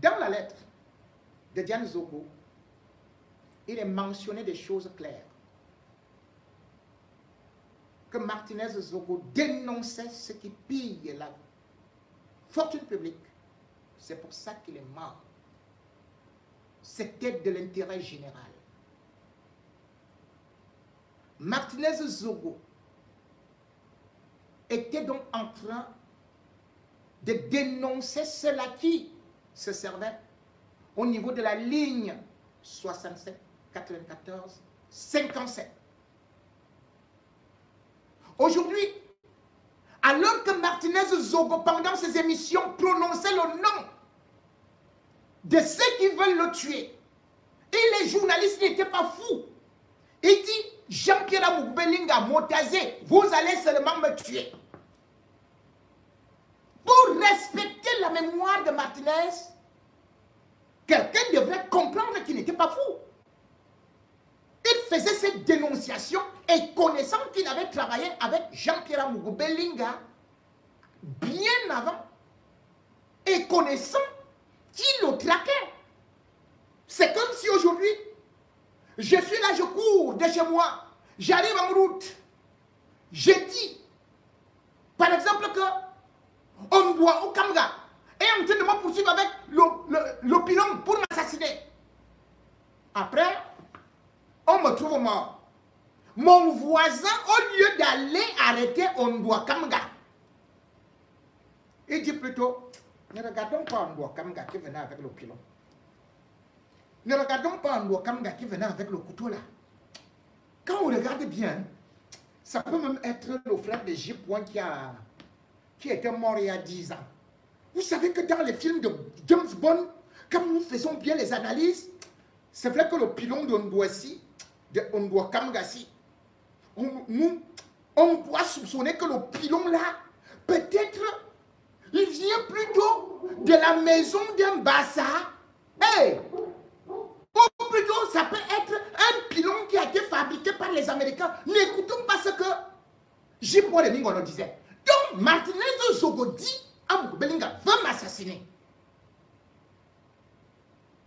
Dans la lettre de Diane Zogo, il est mentionné des choses claires. Que Martinez Zogo dénonçait ceux qui pillent la fortune publique. C'est pour ça qu'il est mort. C'était de l'intérêt général. Martinez Zogo était donc en train de dénoncer ceux-là qui se servaient au niveau de la ligne 67, 94, 57. Aujourd'hui, alors que Martinez Zogo, pendant ses émissions, prononçait le nom de ceux qui veulent le tuer, et les journalistes n'étaient pas fous, il dit, Jean-Pierre Moukbelinga, Motazé, vous allez seulement me tuer. Pour respecter la mémoire de Martinez, quelqu'un devrait comprendre qu'il n'était pas fou. Il faisait cette dénonciation et connaissant qu'il avait travaillé avec Jean-Pierre Moukbelinga bien avant et connaissant qu'il le traquait. C'est comme si aujourd'hui, je suis là, je cours de chez moi, j'arrive en route, je dis, par exemple que Ondwa Okamga est en train de me poursuivre avec le pilon pour m'assassiner. Après, on me trouve mort. Mon voisin, au lieu d'aller arrêter Ondwa Kamga, il dit plutôt, ne regardons pas Ondwa Kamga qui venait avec le pilon. Ne regardons pas Ondwa Kamga qui venait avec le couteau là. Quand on regarde bien, ça peut même être le frère de J-Point qui était mort il y a 10 ans. Vous savez que dans les films de James Bond, quand nous faisons bien les analyses, c'est vrai que le pilon d'Ondouassi, de Ondwa Kamgasi, on doit soupçonner que le pilon là, peut-être, il vient plutôt de la maison d'un Bassa. Hey! Ou plutôt, ça peut être un pilon qui a été fabriqué par les Américains. N'écoutons pas ce que J-Point de Mingono disait. Donc, Martinez Zogo dit à Moukbelinga veut m'assassiner.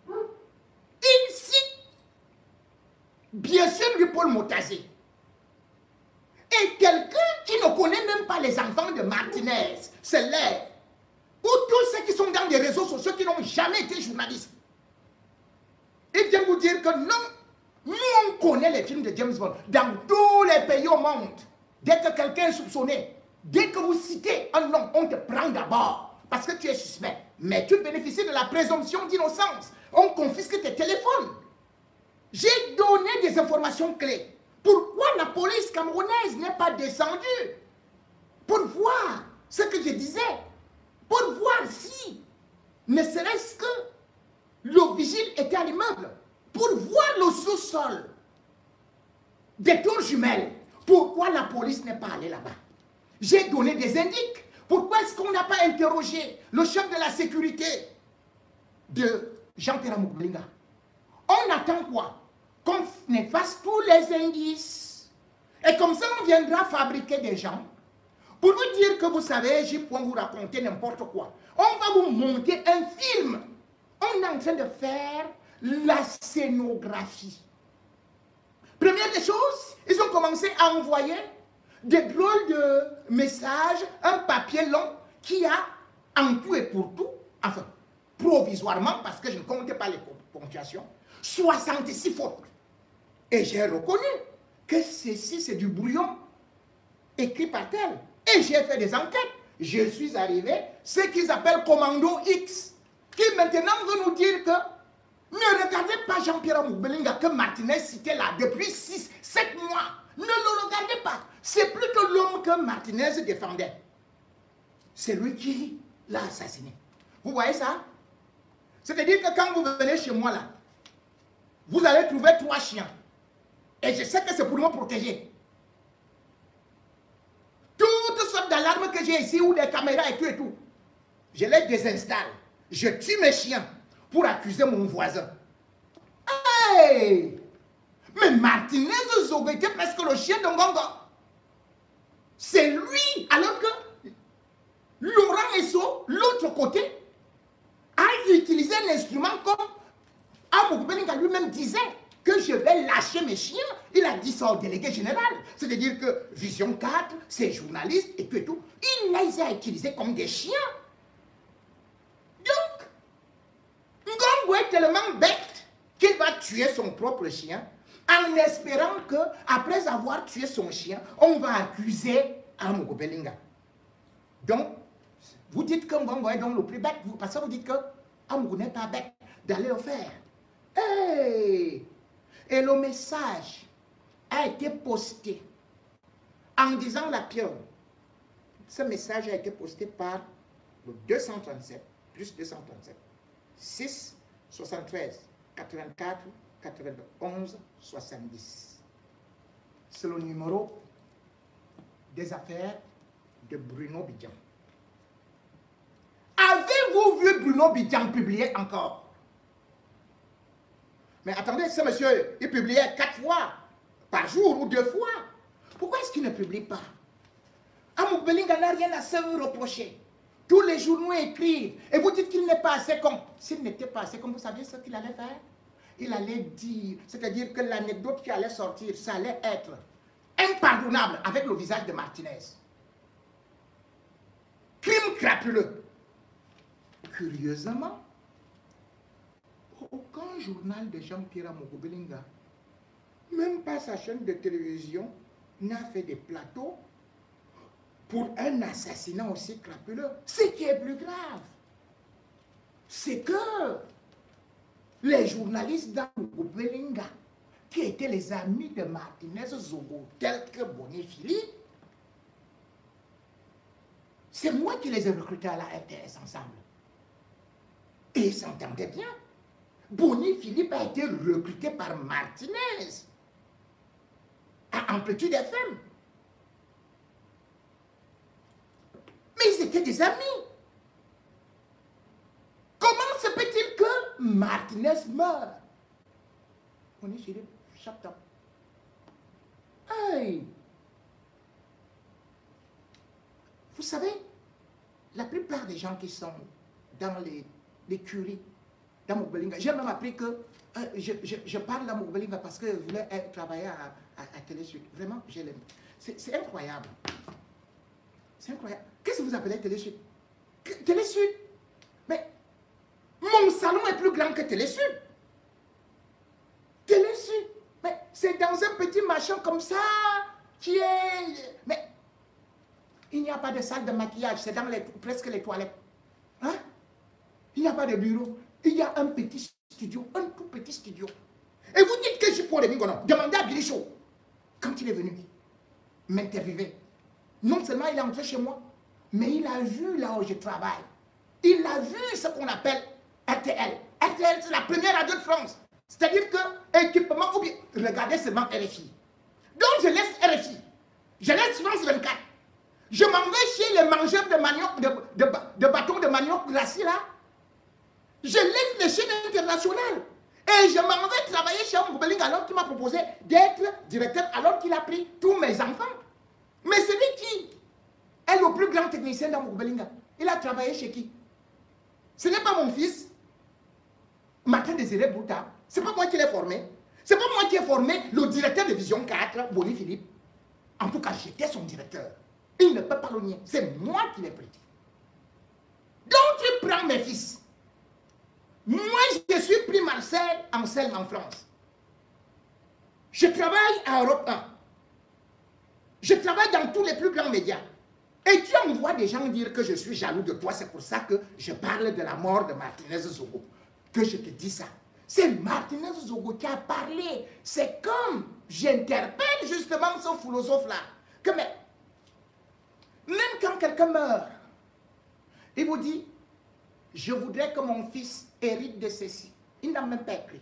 Il cite bien sûr du Paul Motazé. Et quelqu'un qui ne connaît même pas les enfants de Martinez se lève. Ou tous ceux qui sont dans des réseaux sociaux qui n'ont jamais été journalistes. Il vient vous dire que non, nous on connaît les films de James Bond dans tous les pays au monde. Dès que quelqu'un est soupçonné, dès que vous citez un nom, on te prend d'abord parce que tu es suspect. Mais tu bénéficies de la présomption d'innocence. On confisque tes téléphones. J'ai donné des informations clés. Pourquoi la police camerounaise n'est pas descendue? Pour voir ce que je disais. Pour voir si, ne serait-ce que le vigile était à l'immeuble. Pour voir le sous-sol des tours jumelles. Pourquoi la police n'est pas allée là-bas? J'ai donné des indices. Pourquoi est-ce qu'on n'a pas interrogé le chef de la sécurité de Jean-Pierre Moukbelinga? On attend quoi? Qu'on efface tous les indices. Et comme ça, on viendra fabriquer des gens pour vous dire que vous savez, j'ai pour vous raconter n'importe quoi. On va vous monter un film. On est en train de faire la scénographie. Première des choses, ils ont commencé à envoyer des drôles de messages, un papier long qui a en tout et pour tout, enfin, provisoirement, parce que je ne comptais pas les ponctuations, 66 fautes. Et j'ai reconnu que ceci, c'est du brouillon écrit par tel. Et j'ai fait des enquêtes. Je suis arrivé, ce qu'ils appellent Commando X, qui maintenant veut nous dire que ne regardez pas Jean-Pierre Moukbelinga que Martinez citait là depuis 6, 7 mois. Ne le regardez pas. C'est plutôt l'homme que Martinez défendait. C'est lui qui l'a assassiné. Vous voyez ça? C'est-à-dire que quand vous venez chez moi là, vous allez trouver 3 chiens. Et je sais que c'est pour me protéger. Toutes sortes d'alarmes que j'ai ici, ou des caméras et tout, je les désinstalle. Je tue mes chiens pour accuser mon voisin. Hey! Mais Martinez Zogo était presque le chien de Ngongo. C'est lui, alors que Laurent Esso, l'autre côté, a utilisé un instrument comme Amouk Belinga lui-même disait que je vais lâcher mes chiens. Il a dit ça au délégué général. C'est-à-dire que Vision 4, ses journalistes et tout, il les a utilisés comme des chiens. Donc, Ngongo est tellement bête qu'il va tuer son propre chien en espérant que, après avoir tué son chien, on va accuser Amouk Belinga. Donc, vous dites que Ngongo est donc le plus bête, parce que vous dites que Amouk n'est pas bête d'aller le faire. Hey! Et le message a été posté en disant la pieuvre. Ce message a été posté par le 237, plus 237, 6, 73, 84, 91, 70. C'est le numéro des affaires de Bruno Bidjan. Avez-vous vu Bruno Bidjan publier encore? Mais attendez, ce monsieur, il publiait 4 fois par jour ou 2 fois. Pourquoi est-ce qu'il ne publie pas? Amouk Belinga n'a rien à se reprocher. Tous les journaux écrivent. Et vous dites qu'il n'est pas assez con. S'il n'était pas assez con, vous saviez ce qu'il allait faire? Il allait dire, c'est-à-dire que l'anecdote qui allait sortir, ça allait être impardonnable avec le visage de Martinez. Crime crapuleux. Curieusement, aucun journal de Jean-Pierre Amouk Belinga, même pas sa chaîne de télévision, n'a fait des plateaux pour un assassinat aussi crapuleux. Ce qui est plus grave, c'est que les journalistes d'Amouk Belinga, qui étaient les amis de Martinez Zogo, tels que Bonnie Philippe, c'est moi qui les ai recrutés à la RTS ensemble. Et ils s'entendaient bien. Bonnie Philippe a été recruté par Martinez à Amplitude FM. Mais ils étaient des amis. Comment se peut-il que Martinez meure? Bonnie Philippe, shut up. Hey. Vous savez, la plupart des gens qui sont dans les curies d'Amouk Belinga, j'ai même appris que je parle d'Amouk Belinga parce que je voulais travailler à Télé Sud. Vraiment, je l'aime. C'est incroyable. C'est incroyable. Qu'est-ce que vous appelez Télé Sud? Télé Sud? Mais mon salon est plus grand que Télé Sud. Télé Sud? Mais c'est dans un petit machin comme ça qui est... Mais il n'y a pas de salle de maquillage, c'est dans presque les toilettes. Hein? Il n'y a pas de bureau. Il y a un petit studio, un tout petit studio. Et vous dites que je suis pour les Mingono. Demandez à Billy Show, quand il est venu m'interviewer. Non seulement il est entré chez moi, mais il a vu là où je travaille. Il a vu ce qu'on appelle RTL. RTL, c'est la première radio de France. C'est-à-dire que équipement, ou bien, regardez seulement RFI. Donc je laisse RFI. Je laisse France 24. Je m'en vais chez les mangeurs de manioc, de bâtons de manioc glacé là. Je laisse les chaînes internationales. Et je m'en vais travailler chez Amouk Belinga alors qu'il m'a proposé d'être directeur alors qu'il a pris tous mes enfants. Mais celui qui est le plus grand technicien d'Amouk Belinga, il a travaillé chez qui? Ce n'est pas mon fils, Martin Désiré Bouta. Ce n'est pas moi qui l'ai formé. Ce n'est pas moi qui ai formé le directeur de Vision 4, Bonnie Philippe. En tout cas, j'étais son directeur. Il ne peut pas le nier. C'est moi qui l'ai pris. Donc, tu prends mes fils. Moi, je suis pris Marcel en France. Je travaille à Europe 1. Je travaille dans tous les plus grands médias. Et tu envoies des gens dire que je suis jaloux de toi. C'est pour ça que je parle de la mort de Martinez Zogo. Que je te dis ça. C'est Martinez Zogo qui a parlé. C'est comme j'interpelle justement ce philosophe-là. Que même quand quelqu'un meurt, il vous dit, je voudrais que mon fils hérite de ceci. Il n'a même pas écrit.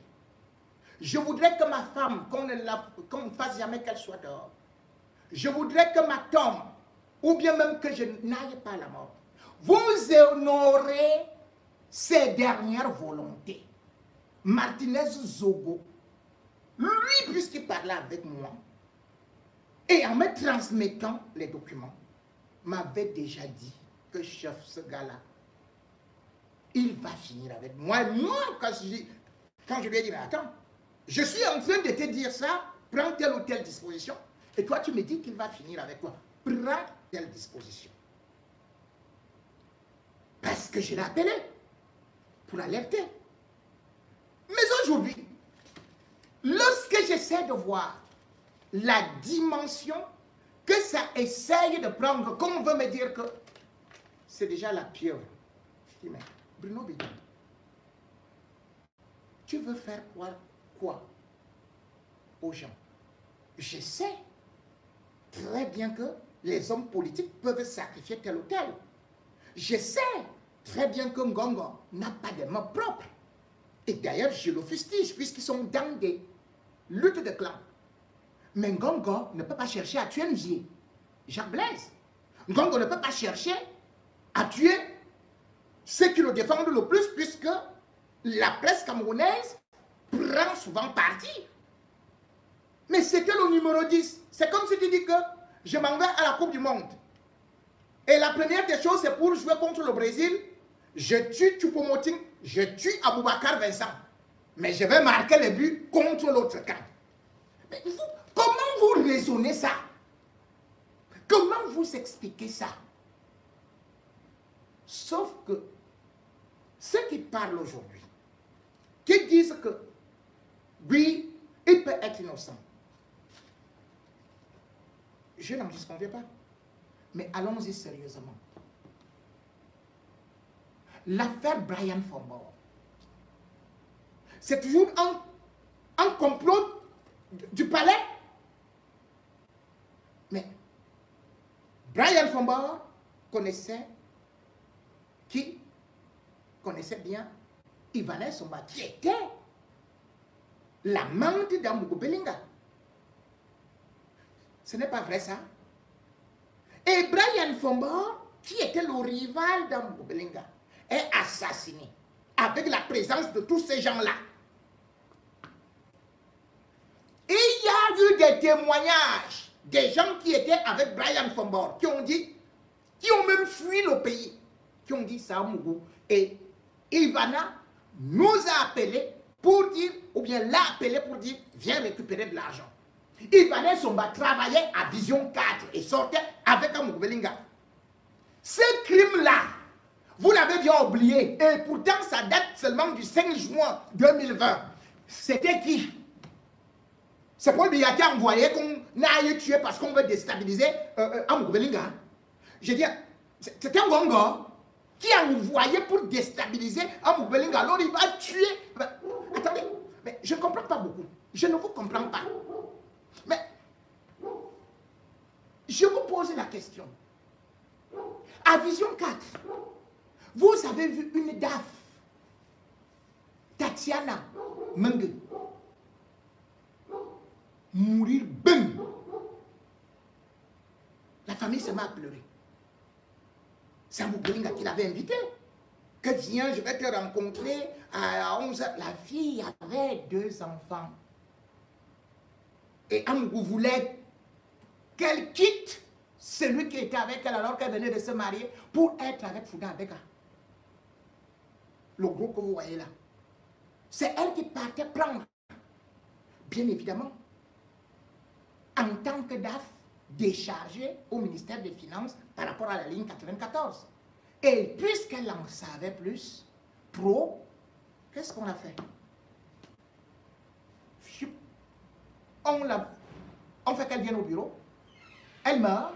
Je voudrais que ma femme, qu'on ne fasse jamais qu'elle soit dehors. Je voudrais que ma tombe, ou bien même que je n'aille pas à la mort. Vous honorez ses dernières volontés. Martinez Zogo, lui, puisqu'il parlait avec moi, et en me transmettant les documents, m'avait déjà dit que chef, ce gars-là, il va finir avec moi. Moi, quand je lui ai dit, mais attends, je suis en train de te dire ça, prends telle ou telle disposition, et toi tu me dis qu'il va finir avec toi. Prends telle disposition. Parce que je l'ai appelé pour alerter. Mais aujourd'hui, lorsque j'essaie de voir la dimension que ça essaye de prendre, comme on veut me dire que c'est déjà la pieuvre, je dis, mais Bruno Bidon, tu veux faire quoi aux gens? Je sais très bien que les hommes politiques peuvent sacrifier tel ou tel. Je sais très bien que Ngongo n'a pas de main propre. Et d'ailleurs, je le fustige puisqu'ils sont dans des luttes de clans. Mais Ngongo ne peut pas chercher à tuer Nzie, Jacques Blaise. Ngongo ne peut pas chercher à tuer ceux qui le défendent le plus puisque la presse camerounaise prend souvent parti. Mais c'était le numéro 10. C'est comme si tu dis que je m'en vais à la Coupe du Monde. Et la première des choses, c'est pour jouer contre le Brésil. Je tue Choupo-Moting, je tue Aboubacar Vincent. Mais je vais marquer les buts contre l'autre camp. Mais vous, comment vous raisonnez ça? Comment vous expliquez ça? Sauf que ceux qui parlent aujourd'hui, qui disent que oui, il peut être innocent. Je n'en disconviens pas. Mais allons-y sérieusement. L'affaire Brian Fombor, c'est toujours un complot du palais. Mais Brian Fombor connaissait bien Ivanel Somba, qui était l'amante d'Amougou Belinga. Ce n'est pas vrai ça? Et Brian Fombor, qui était le rival d'Amougou Belinga, est assassiné avec la présence de tous ces gens-là. Il y a eu des témoignages des gens qui étaient avec Brian Fombor, qui ont dit, qui ont même fui le pays, qui ont dit ça à Mougou. Et Ivana nous a appelés pour dire, ou bien l'a appelé pour dire, viens récupérer de l'argent. Ivana Somba travaillait à Vision 4 et sortait avec Amougou Belinga. Ce crime-là, vous l'avez bien oublié, et pourtant ça date seulement du 5 juin 2020. C'était qui? C'est Paul Biya qui a envoyé qu'on aille tuer parce qu'on veut déstabiliser Amougou Belinga. Je dis, c'était un Ngongo qui a envoyé pour déstabiliser Amougou Belinga. Alors il va tuer. Attendez, mais je ne comprends pas beaucoup. Je ne vous comprends pas. Mais je vous pose la question. À Vision 4, vous avez vu une DAF, Tatiana Menge, mourir, bim. La famille se met à pleurer. C'est Amougou Belinga qui l'avait invité. Que viens, je vais te rencontrer à 11 h. La fille avait 2 enfants. Et Amougou voulait qu'elle quitte celui qui était avec elle alors qu'elle venait de se marier pour être avec Fouda Abeka. Le groupe que vous voyez là. C'est elle qui partait prendre. Bien évidemment, en tant que DAF, déchargée au ministère des Finances par rapport à la ligne 94. Et puisqu'elle en savait plus, qu'est-ce qu'on a fait? On fait qu'elle vienne au bureau, elle meurt,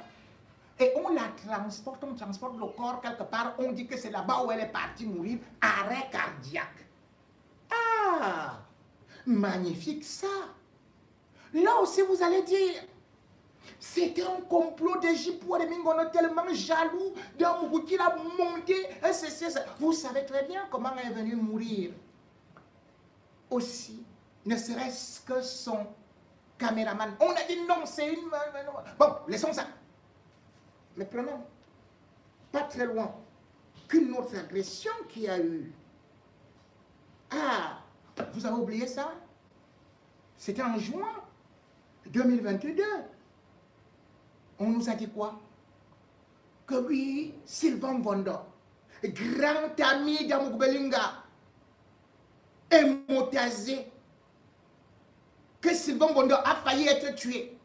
et on la transporte, on transporte le corps quelque part, on dit que c'est là-bas où elle est partie mourir, arrêt cardiaque. Ah, magnifique ça. Là aussi vous allez dire, c'était un complot de Jipou de Mingono tellement jaloux d'un Mougou qui l'a monté. Vous savez très bien comment elle est venue mourir. Aussi, ne serait-ce que son caméraman. On a dit non, c'est une... Bon, laissons ça. Mais prenons, pas très loin, qu'une autre agression qu'il y a eu. Ah, vous avez oublié ça? C'était en juin 2022. On nous a dit quoi? Que oui, Sylvain Vondo, grand ami d'Amugbelinga, est motasé, que Sylvain Bondo a failli être tué.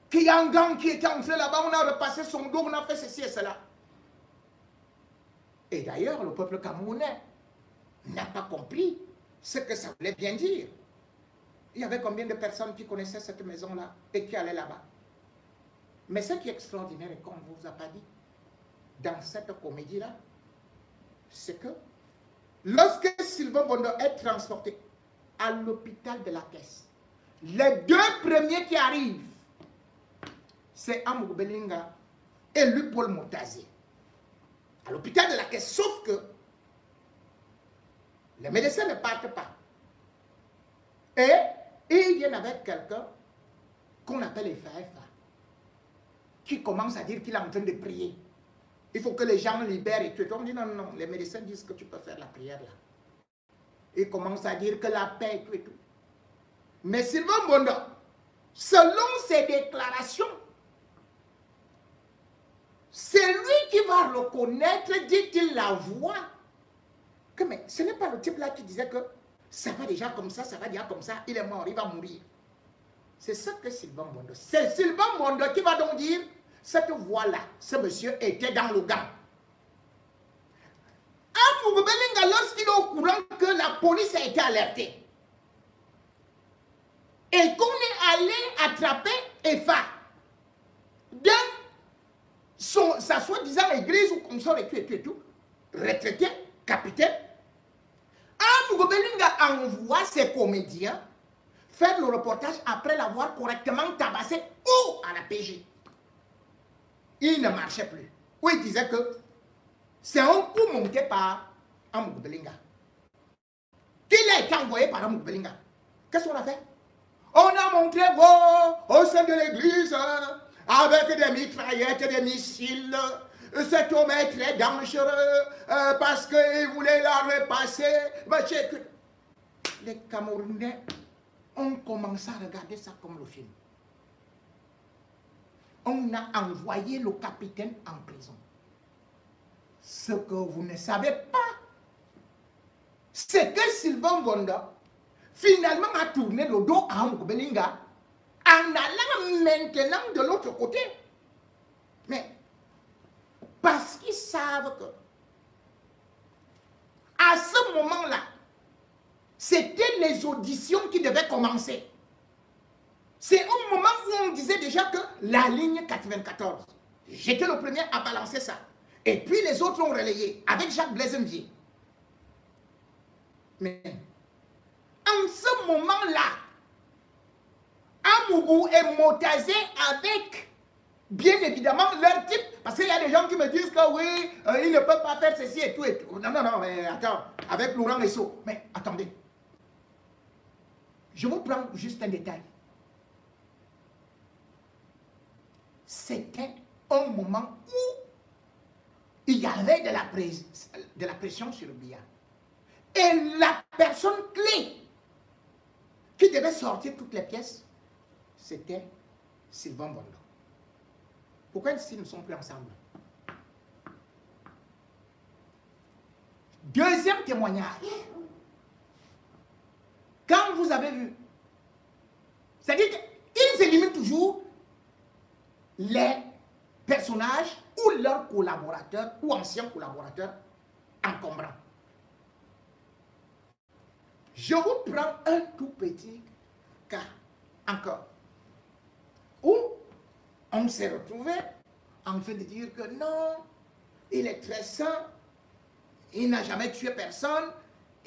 Qu'il y a un gang qui était entré là-bas, on a repassé son dos, on a fait ceci et cela. Et d'ailleurs, le peuple camerounais n'a pas compris ce que ça voulait bien dire. Il y avait combien de personnes qui connaissaient cette maison-là et qui allaient là-bas? Mais ce qui est extraordinaire et qu'on ne vous a pas dit dans cette comédie-là, c'est que lorsque Sylvain Bondo est transporté à l'hôpital de la Caisse, les deux premiers qui arrivent, c'est Amugbelinga et lui Paul Motazi. À l'hôpital de la Caisse, sauf que les médecins ne partent pas. Et ils viennent avec quelqu'un qu'on appelle FAFA, qui commence à dire qu'il est en train de prier. Il faut que les gens libèrent et tout. On dit non, non, les médecins disent que tu peux faire la prière là. Il commence à dire que la paix et tout et tout. Mais Sylvain Bondo, selon ses déclarations, c'est lui qui va reconnaître, dit-il, la voix. Que mais ce n'est pas le type là qui disait que ça va déjà comme ça comme ça, il est mort, il va mourir. C'est ça que Sylvain Bondo. C'est Sylvain Bondo qui va donc dire, cette voix-là, ce monsieur était dans le gang. Amugbelinga, lorsqu'il est au courant que la police a été alertée et qu'on est allé attraper Efa dans sa soi-disant église ou consort et tout, retraité, capitaine, Amugbelinga envoie ses comédiens faire le reportage après l'avoir correctement tabassé ou à la PJ. Il ne marchait plus. Ou il disait que c'est un coup monté par Amugbelinga. Qu'il a été envoyé par Amugbelinga. Qu'est-ce qu'on a fait? On a montré au sein de l'église avec des mitraillettes, des missiles. Cet homme est très dangereux parce qu'il voulait la repasser. Les Camerounais ont commencé à regarder ça comme le film. On a envoyé le capitaine en prison. Ce que vous ne savez pas, c'est que Sylvain Bondo finalement a tourné le dos à Amugbelinga en allant maintenant de l'autre côté. Mais parce qu'ils savent que à ce moment-là, c'était les auditions qui devaient commencer. C'est au moment où on disait déjà que la ligne 94, j'étais le premier à balancer ça. Et puis les autres ont relayé avec Jacques Blaise Mdié. Mais en ce moment-là, Amougou est motasé avec, bien évidemment, leur type. Parce qu'il y a des gens qui me disent que oui, ils ne peuvent pas faire ceci et tout et tout. Non, non, non, mais attends, avec Laurent Ressot. Mais attendez. Je vous prends juste un détail. C'était un moment où il y avait de la pression sur le billard. Et la personne clé qui devait sortir toutes les pièces, c'était Sylvain Bondo. Pourquoi ils ne sont plus ensemble? Deuxième témoignage. Quand vous avez vu, c'est-à-dire qu'ils éliminent toujours les personnages ou leurs collaborateurs ou anciens collaborateurs encombrants. Je vous prends un tout petit cas encore où on s'est retrouvé en train de dire que non, il est très sain, il n'a jamais tué personne,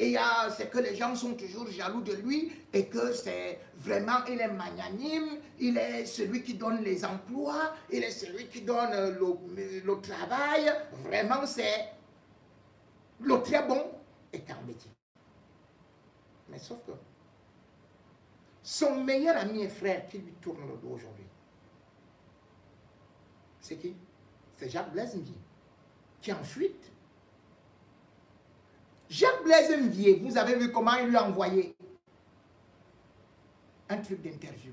et c'est que les gens sont toujours jaloux de lui et que c'est vraiment, il est magnanime, il est celui qui donne les emplois, il est celui qui donne le travail, vraiment c'est le très bon est en métier. Mais sauf que son meilleur ami et frère qui lui tourne le dos aujourd'hui, c'est qui? C'est Jacques Blaise Mdié, qui en fuite. Jacques Blaise Mdié, vous avez vu comment il lui a envoyé un truc d'interview,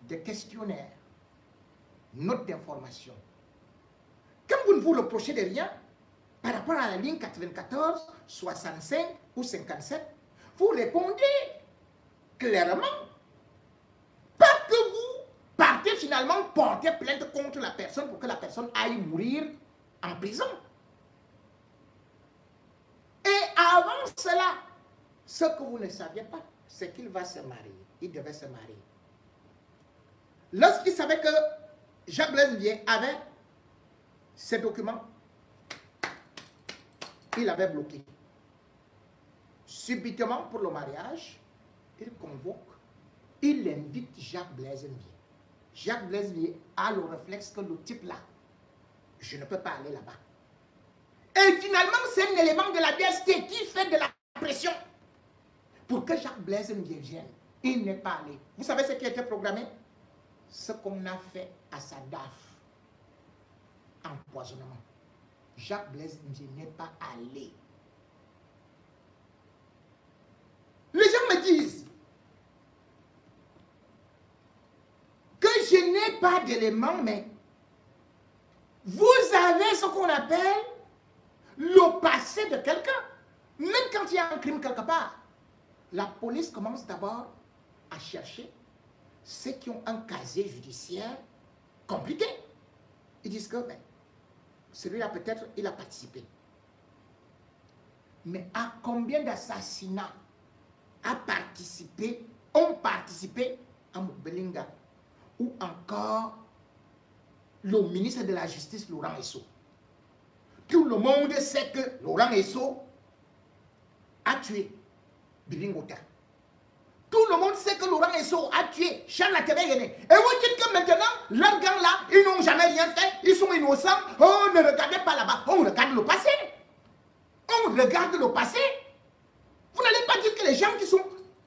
des questionnaires, notes d'information, Quand vous ne vous reprochez de rien, par rapport à la ligne 94, 65 ou 57, vous répondez clairement. Pas que vous partez finalement porter plainte contre la personne pour que la personne aille mourir en prison. Et avant cela, ce que vous ne saviez pas, c'est qu'il va se marier. Il devait se marier. Lorsqu'il savait que Jacques Blaise Mbié avait ces documents, il avait bloqué. Subitement, pour le mariage, il convoque, il invite Jacques Blaise Mbié. Jacques Blaise Mbié a le réflexe que le type là, je ne peux pas aller là-bas. Et finalement, c'est un élément de la DST qui fait de la pression pour que Jacques Blaise Mbié vienne. Il n'est pas allé. Vous savez ce qui a été programmé? Ce qu'on a fait à sa DAF. Empoisonnement. Jacques Blaise Mbié n'est pas allé. Les gens me disent que je n'ai pas d'éléments, mais vous avez ce qu'on appelle le passé de quelqu'un. Même quand il y a un crime quelque part, la police commence d'abord à chercher ceux qui ont un casier judiciaire compliqué. Ils disent que ben, celui-là peut-être il a participé. Mais à combien d'assassinats ont participé à Mukbelinga ou encore le ministre de la Justice, Laurent Esso? Tout le monde sait que Laurent Esso a tué Bilingota. Tout le monde sait que Laurent Esso a tué Charles Akebeyene. Et vous dites que maintenant, leurs gars là, ils n'ont jamais rien fait, ils sont innocents. Oh, ne regardez pas là-bas, on regarde le passé. On regarde le passé. Vous n'allez pas dire que les gens qui sont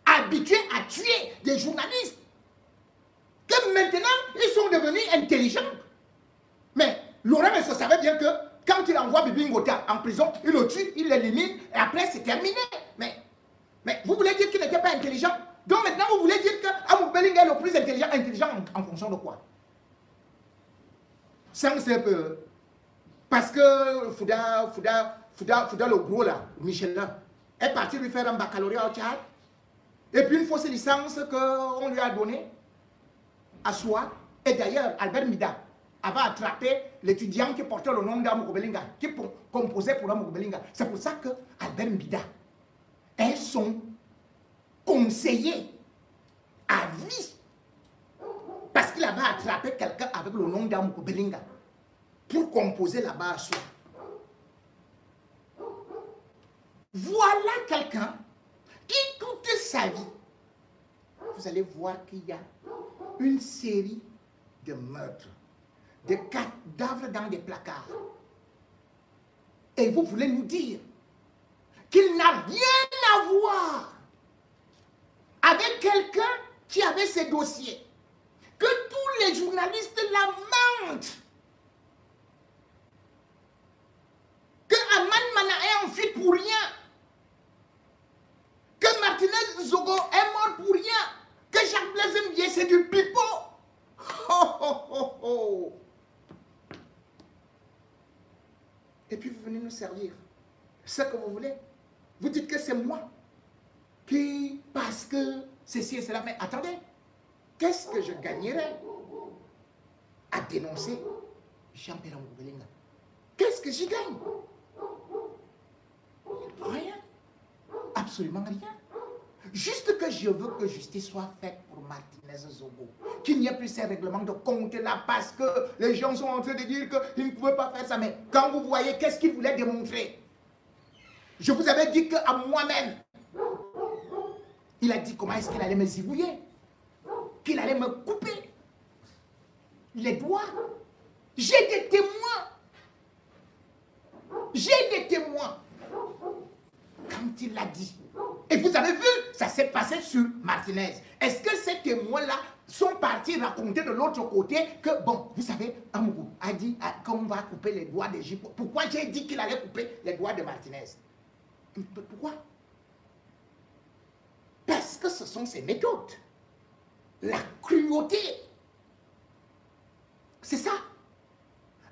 habitués à tuer des journalistes, que maintenant, ils sont devenus intelligents. Mais Laurent Esso savait bien que quand il envoie Bibi Ngota en prison, il le tue, il l'élimine, et après c'est terminé. Mais vous voulez dire qu'il n'était pas intelligent? Donc maintenant vous voulez dire qu'Amou Belinga est le plus intelligent en fonction de quoi? Sans peu. Parce que Fouda le gros là, Michel là, est parti lui faire un baccalauréat au Tchad. Et puis une fausse licence qu'on lui a donnée à soi. Et d'ailleurs, Albert Mida avait attrapé l'étudiant qui portait le nom d'Amou Belinga, qui composait pour Amou Belinga. C'est pour ça que Albert Mida est son conseiller à vie. Parce qu'il avait attrapé quelqu'un avec le nom d'Amou Belinga pour composer là-bas à soi. Voilà quelqu'un qui, toute sa vie, vous allez voir qu'il y a une série de meurtres, de cadavres dans des placards. Et vous voulez nous dire qu'il n'a rien à voir avec quelqu'un qui avait ses dossiers, que tous les journalistes lamentent, que Aman Mana est en fuite pour rien, que Martinez Zogo est mort pour rien, que Jacques Blaise Mbié c'est du pipeau. Oh, oh, oh, oh. Et puis vous venez nous servir ce que vous voulez. Vous dites que c'est moi qui, parce que ceci et cela, mais attendez, qu'est-ce que je gagnerais à dénoncer Jean-Pierre Moubelinga? Qu'est-ce que j'y gagne? Rien. Absolument rien. Juste que je veux que justice soit faite pour Martinez Zogo. Qu'il n'y ait plus ces règlements de compte là parce que les gens sont en train de dire qu'ils ne pouvaient pas faire ça. Mais quand vous voyez, qu'est-ce qu'ils voulaient démontrer? Je vous avais dit qu'à moi-même, il a dit comment est-ce qu'il allait me zigouiller, qu'il allait me couper les doigts. J'ai des témoins. J'ai des témoins. Quand il l'a dit. Et vous avez vu, ça s'est passé sur Martinez. Est-ce que ces témoins-là sont partis raconter de l'autre côté que, bon, vous savez, Amougou a dit qu'on va couper les doigts de J. Pourquoi j'ai dit qu'il allait couper les doigts de Martinez? Pourquoi? Parce que ce sont ses méthodes. La cruauté. C'est ça.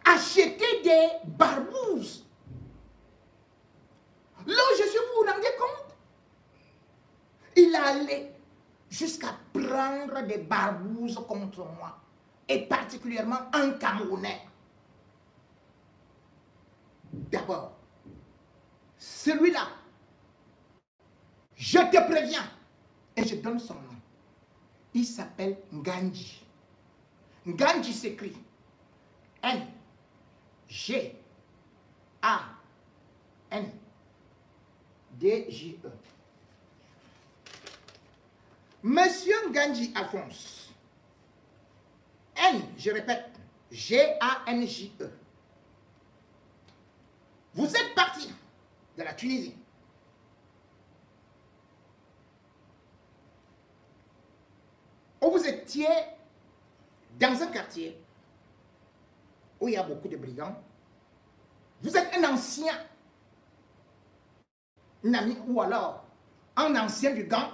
acheter des barbouzes. Là, Jésus, vous vous rendez compte? Il allait jusqu'à prendre des barbouzes contre moi. Et particulièrement un Camerounais. D'abord, celui-là, je te préviens, et je donne son nom. Il s'appelle Ngandji. Ngandji s'écrit N-G-A-N-D-J-E. Monsieur Ngandji Alphonse. N, je répète, G-A-N-J-E. Vous êtes parti de la Tunisie. Où vous étiez dans un quartier où il y a beaucoup de brigands. Vous êtes un ancien, un ami ou alors un ancien du gang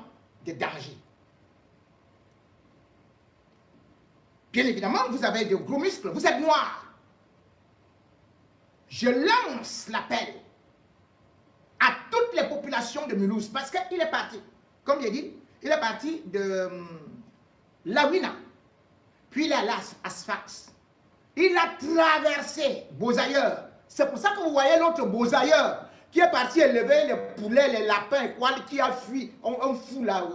de danger. Bien évidemment, vous avez de gros muscles, vous êtes noir. Je lance l'appel à toutes les populations de Mulhouse parce qu'il est parti, comme j'ai dit, il est parti de Lawina, puis il est allé à Sfax. Il a traversé Beausailleur. C'est pour ça que vous voyez l'autre Beausailleur qui est parti élever les poulets, les lapins et quoi, qui a fui, un fou là.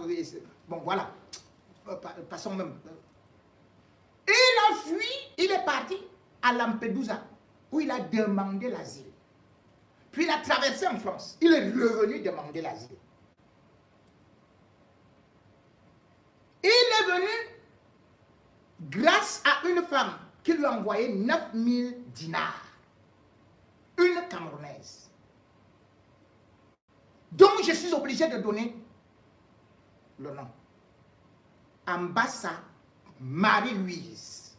Bon, voilà. Passons même. Il a fui, il est parti à Lampedusa, où il a demandé l'asile. Puis il a traversé en France. Il est revenu demander l'asile. Il est venu grâce à une femme qui lui a envoyé 9000 dinars. Une Camerounaise. Donc je suis obligé de donner le nom. Ambassa Marie-Louise.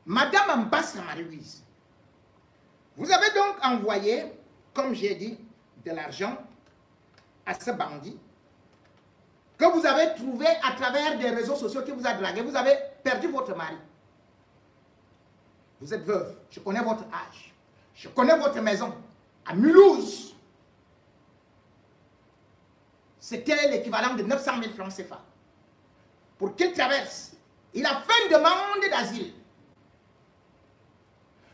Madame Ambassa Marie-Louise, vous avez donc envoyé, comme j'ai dit, de l'argent à ce bandit que vous avez trouvé à travers des réseaux sociaux qui vous a dragué. Vous avez perdu votre mari. Vous êtes veuve. Je connais votre âge. Je connais votre maison. À Mulhouse. C'était l'équivalent de 900 000 francs CFA. Pour qu'il traverse. Il a fait une demande d'asile.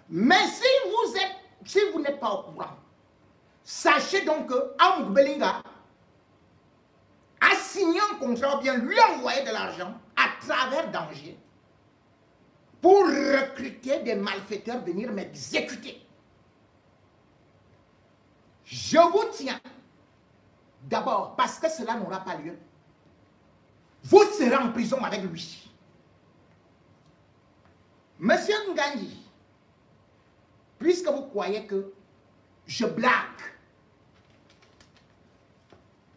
Mais si vous n'êtes pas au courant, sachez donc que Amou Belinga a signé un contrat ou bien lui envoyé de l'argent à travers danger pour recruter des malfaiteurs venir m'exécuter. Je vous tiens d'abord parce que cela n'aura pas lieu. Vous serez en prison avec lui. Monsieur Ngandji, puisque vous croyez que je blague,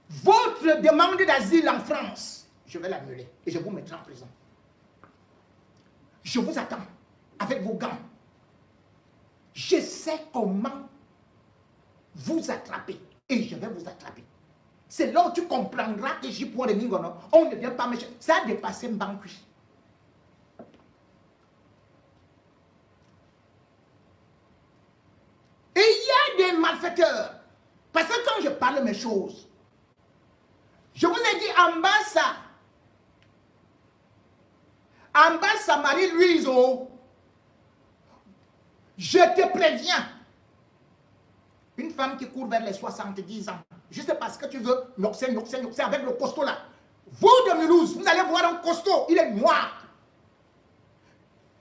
votre demande d'asile en France, je vais l'annuler et je vous mettrai en prison. Je vous attends avec vos gants. Je sais comment vous attraper et je vais vous attraper. C'est là où tu comprendras que j'y pourrais Mingono. On ne vient pas méchant. Ça a dépassé Mbankui. Et il y a des malfaiteurs. Parce que quand je parle mes choses, je vous ai dit Ambassa. Ambassa Marie-Louise, je te préviens. Une femme qui court vers les 70 ans. Juste parce que tu veux noxer avec le costaud là. Vous de Mulhouse, vous allez voir un costaud, il est noir.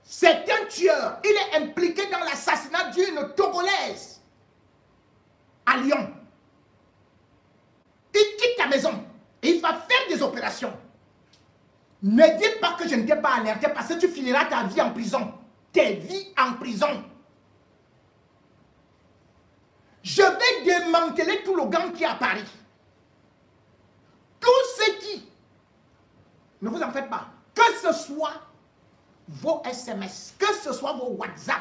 C'est un tueur. Il est impliqué dans l'assassinat d'une Togolaise à Lyon. Il quitte la maison et il va faire des opérations. Ne dis pas que je ne t'ai pas alerté parce que tu finiras ta vie en prison. Tes vies en prison. Je vais démanteler tout le gang qui est à Paris. Tous ceux qui, ne vous en faites pas, que ce soit vos SMS, que ce soit vos WhatsApp,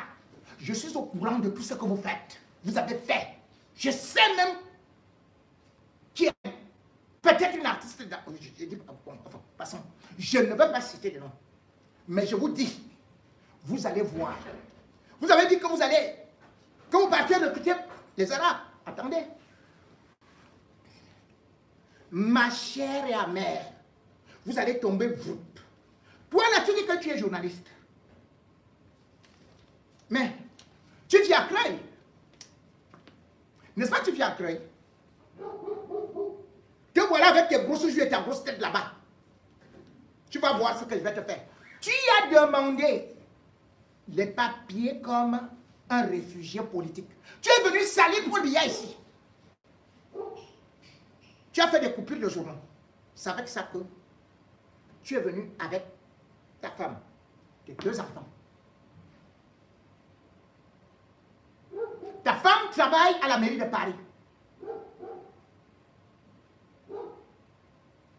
je suis au courant de tout ce que vous faites. Vous avez fait. Je sais même qui est peut-être une artiste. Je dis, enfin, passons. Je ne veux pas citer de nom. Mais je vous dis, vous allez voir. Vous avez dit que vous allez, que vous partez recruter les Arabes. Attendez. Ma chère et amère, vous allez tomber vous. Toi là, tu dis que tu es journaliste. Mais tu vis à Creil. N'est-ce pas que tu vis à Creil? Te voilà avec tes grosses joues et ta grosse tête là-bas. Tu vas voir ce que je vais te faire. Tu as demandé les papiers comme un réfugié politique. Tu es venu salir Paul Biya ici. Tu as fait des coupures de journaux. C'est avec ça que tu es venu avec ta femme, tes 2 enfants. Ta femme travaille à la mairie de Paris.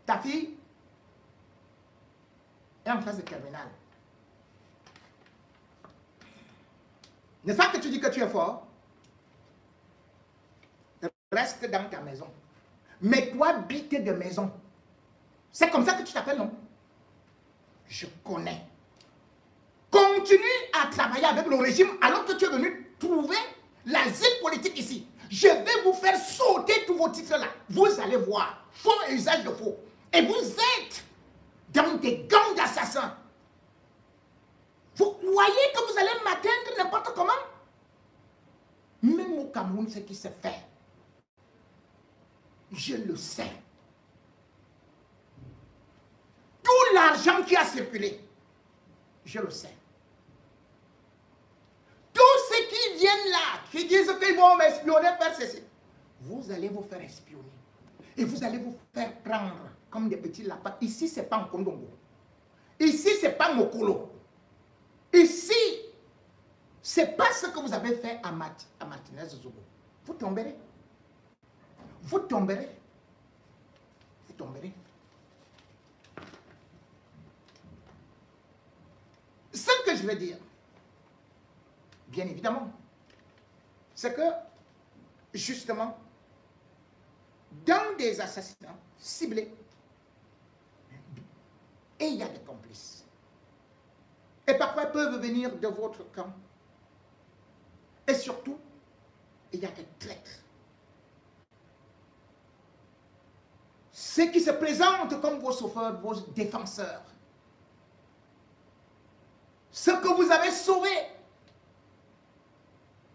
Ta fille est en classe de terminale. N'est-ce pas que tu dis que tu es fort? Reste dans ta maison. Mets-toi bité de maison. C'est comme ça que tu t'appelles, non? Je connais. Continue à travailler avec le régime alors que tu es venu trouver l'asile politique ici. Je vais vous faire sauter tous vos titres là. Vous allez voir. Faux et usage de faux. Et vous êtes dans des gangs d'assassins. Vous croyez que vous allez m'atteindre n'importe comment? Même au Cameroun, ce qui se fait. Je le sais. Tout l'argent qui a circulé, je le sais. Tous ceux qui viennent là, qui disent qu'ils vont m'espionner, faire ceci, vous allez vous faire espionner. Et vous allez vous faire prendre comme des petits lapins. Ici, ce n'est pas Nkondongo. Ici, ce n'est pas Mokolo. Ici, ce n'est pas ce que vous avez fait à Martinez Zogo. Vous tomberez. Vous tomberez. Vous tomberez. Ce que je veux dire, bien évidemment, c'est que, justement, dans des assassinats ciblés, et il y a des complices. Et parfois ils peuvent venir de votre camp. Et surtout, il y a des traîtres. Ceux qui se présentent comme vos sauveurs, vos défenseurs. Ce que vous avez sauvé,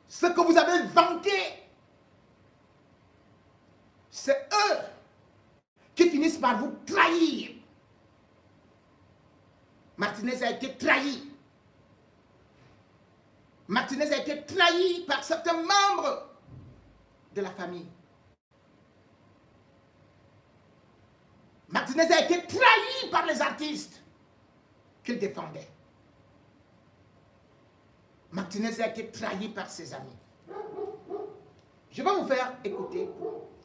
ce que vous avez vanté, c'est eux qui finissent par vous trahir. Martinez a été trahi. Martinez a été trahi par certains membres de la famille. Martinez a été trahi par les artistes qu'il défendait. Martinez a été trahi par ses amis. Je vais vous faire écouter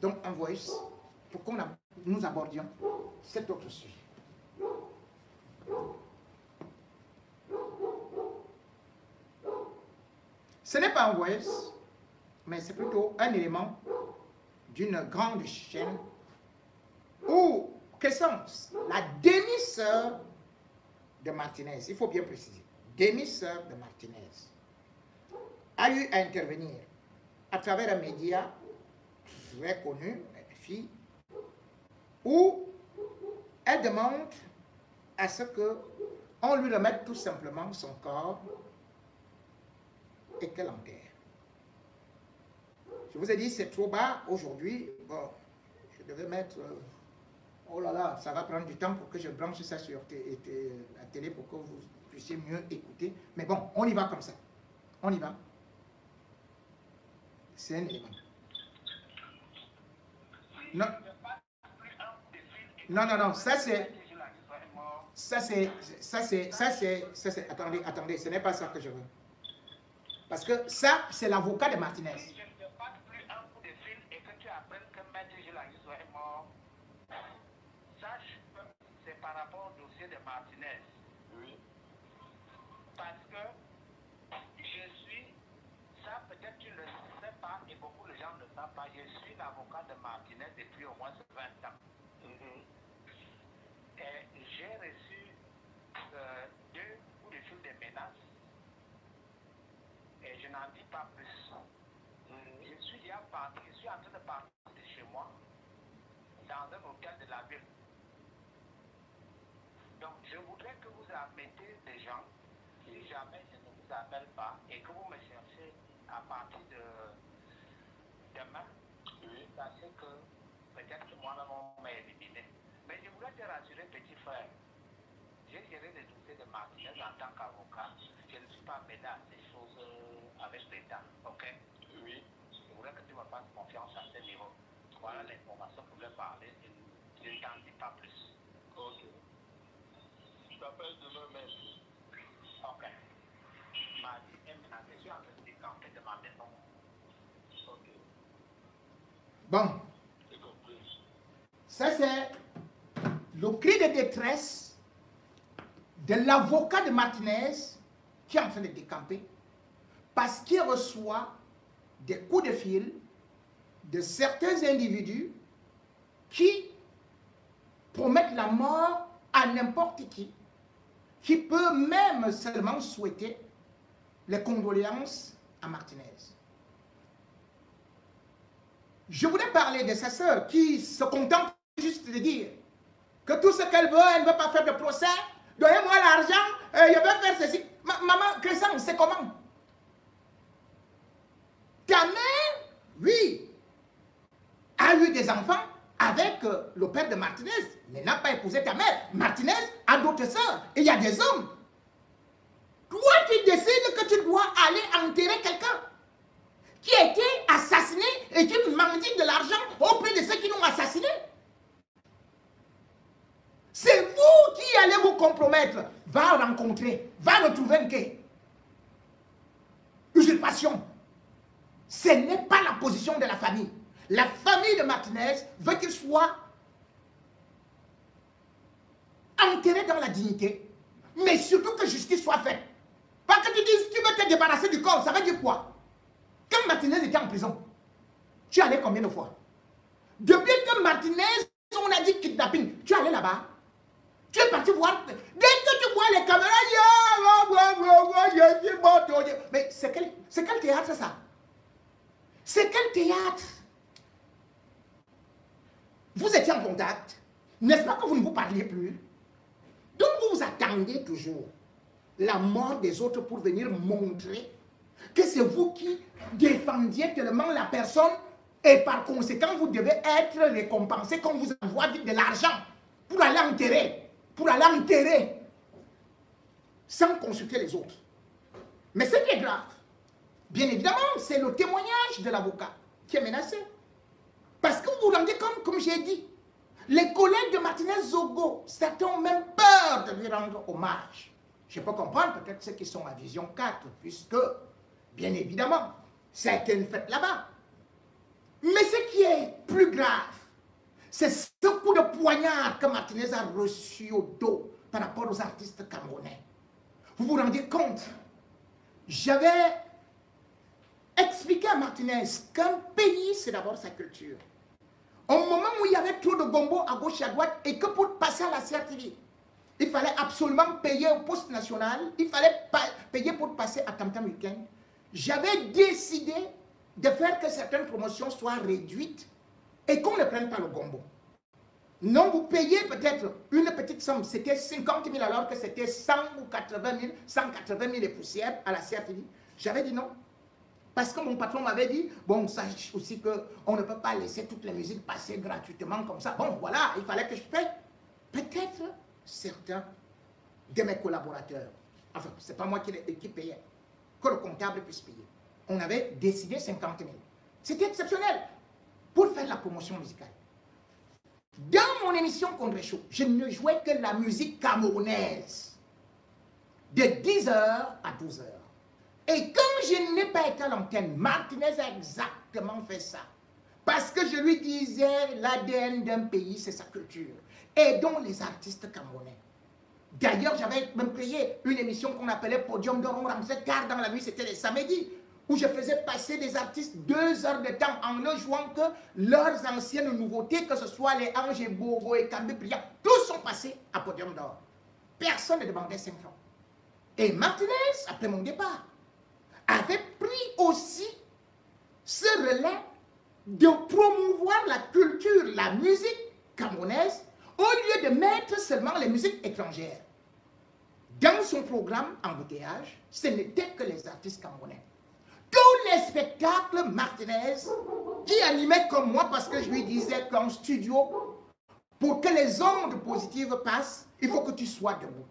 donc un voice pour que nous abordions cet autre sujet. Ce n'est pas un voice, mais c'est plutôt un élément d'une grande chaîne où, la demi-sœur de Martinez, il faut bien préciser, demi-sœur de Martinez, a eu à intervenir à travers un média très connu, une fille, où elle demande à ce qu'on lui remette tout simplement son corps et qu'elle enterre. Je vous ai dit, c'est trop bas aujourd'hui. Bon, je devais mettre... oh là là, ça va prendre du temps pour que je branche ça sur la télé pour que vous puissiez mieux écouter. Mais bon, on y va comme ça. On y va. C'est un élément. Non. Non, non, non, ça c'est... Attendez, ce n'est pas ça que je veux. Parce que ça, c'est l'avocat de Martinez. C'est par rapport au dossier de Martinez. Oui. Parce que je suis, ça peut-être tu ne le sais pas et beaucoup de gens ne le savent pas, je suis l'avocat de Martinez depuis au moins 20 ans. Et j'ai reçu 2 coups de fil de menaces je n'en dis pas plus. Je suis déjà parti, je suis en train de partir de chez moi, dans un hôtel de la ville. Donc, je voudrais que vous mettez des gens, si jamais je ne vous appelle pas, et que vous me cherchez à partir de demain, sachez que peut-être que moi-même on m'a éliminé. Mais je voulais te rassurer, petit frère, j'ai géré les dossiers de Martinez en tant qu'avocat. Je ne suis pas mêlé à ces choses avec l'État, ok? Oui. Je voudrais que tu me fasses confiance à ce niveau. Voilà l'information que je voulais parler. Je ne t'en dis pas plus. Ok. Je t'appelle demain même. Ok. Mardi et maintenant, je suis en train de décamper de ma maison. Ok. Bon. J'ai compris. Ça, c'est le cri de détresse de l'avocat de Martinez qui est en train de décamper parce qu'il reçoit des coups de fil de certains individus qui promettent la mort à n'importe qui peut même seulement souhaiter les condoléances à Martinez. Je voulais parler de sa sœur qui se contente juste de dire que tout ce qu'elle veut, elle ne veut pas faire de procès, donnez-moi l'argent, je vais faire ceci. Maman, Crescent, c'est comment? Ta mère, oui, a eu des enfants avec le père de Martinez, mais n'a pas épousé ta mère. Martinez a d'autres sœurs et il y a des hommes. Toi, tu décides que tu dois aller enterrer quelqu'un qui a été assassiné et qui mendigue de l'argent auprès de ceux qui l'ont assassiné. C'est vous qui allez vous compromettre. Va rencontrer, va retrouver un quai. Usurpation. Ce n'est pas la position de la famille. La famille de Martinez veut qu'il soit enterré dans la dignité, mais surtout que justice soit faite. Parce que tu dis, tu veux te débarrasser du corps, ça veut dire quoi? Quand Martinez était en prison, tu allais combien de fois? Depuis que Martinez, on a dit kidnapping, tu allais là-bas? Tu es parti voir, dès que tu vois les caméras, mais c'est quel théâtre ça? C'est quel théâtre? Vous étiez en contact, n'est-ce pas que vous ne vous parliez plus? Donc vous vous attendez toujours la mort des autres pour venir montrer que c'est vous qui défendiez tellement la personne et par conséquent vous devez être récompensé quand vous envoie vite de l'argent pour aller enterrer sans consulter les autres. Mais ce qui est grave, bien évidemment, c'est le témoignage de l'avocat qui est menacé. Parce que vous vous rendez compte, comme j'ai dit, les collègues de Martinez Zogo, certains ont même peur de lui rendre hommage. Je peux comprendre peut-être ceux qui sont à Vision 4, puisque, bien évidemment, ça a été une fête là-bas. Mais ce qui est plus grave, c'est ce coup de poignard que Martinez a reçu au dos par rapport aux artistes camerounais. Vous vous rendez compte? J'avais expliqué à Martinez qu'un pays, c'est d'abord sa culture. Au moment où il y avait trop de gombo à gauche et à droite, et que pour passer à la CRTV, il fallait absolument payer au poste national, il fallait payer pour passer à Tam Tam Weekend, j'avais décidé de faire que certaines promotions soient réduites et qu'on ne prenne pas le gombo. Non, vous payez peut-être une petite somme, c'était 50 000 alors que c'était 100 ou 80 000, 180 000 et poussières à la CRTV. J'avais dit non. Parce que mon patron m'avait dit, bon, sache aussi qu'on ne peut pas laisser toutes les musiques passer gratuitement comme ça. Bon, voilà, il fallait que je paye. Peut-être certains de mes collaborateurs, enfin, ce n'est pas moi qui payais, que le comptable puisse payer. On avait décidé 50 000. C'était exceptionnel pour faire la promotion musicale. Dans mon émission Congrès Show, je ne jouais que la musique camerounaise de 10h à 12h. Et comme je n'ai pas été à l'antenne, Martinez a exactement fait ça. Parce que je lui disais, l'ADN d'un pays, c'est sa culture. Aidons les artistes camerounais. D'ailleurs, j'avais même créé une émission qu'on appelait Podium d'Or, car dans la nuit, c'était les samedis, où je faisais passer des artistes 2 heures de temps en ne jouant que leurs anciennes nouveautés, que ce soit les Anges et Bogo et Kambé Priya, tous sont passés à Podium d'Or. Personne ne demandait 5 francs. Et Martinez, après mon départ, avait pris lui aussi ce relais de promouvoir la culture, la musique camerounaise, au lieu de mettre seulement les musiques étrangères. Dans son programme Embouteillage, ce n'était que les artistes camerounais. Tous les spectacles Martinez qui animait comme moi, parce que je lui disais qu'en studio, pour que les ondes positives passent, il faut que tu sois debout.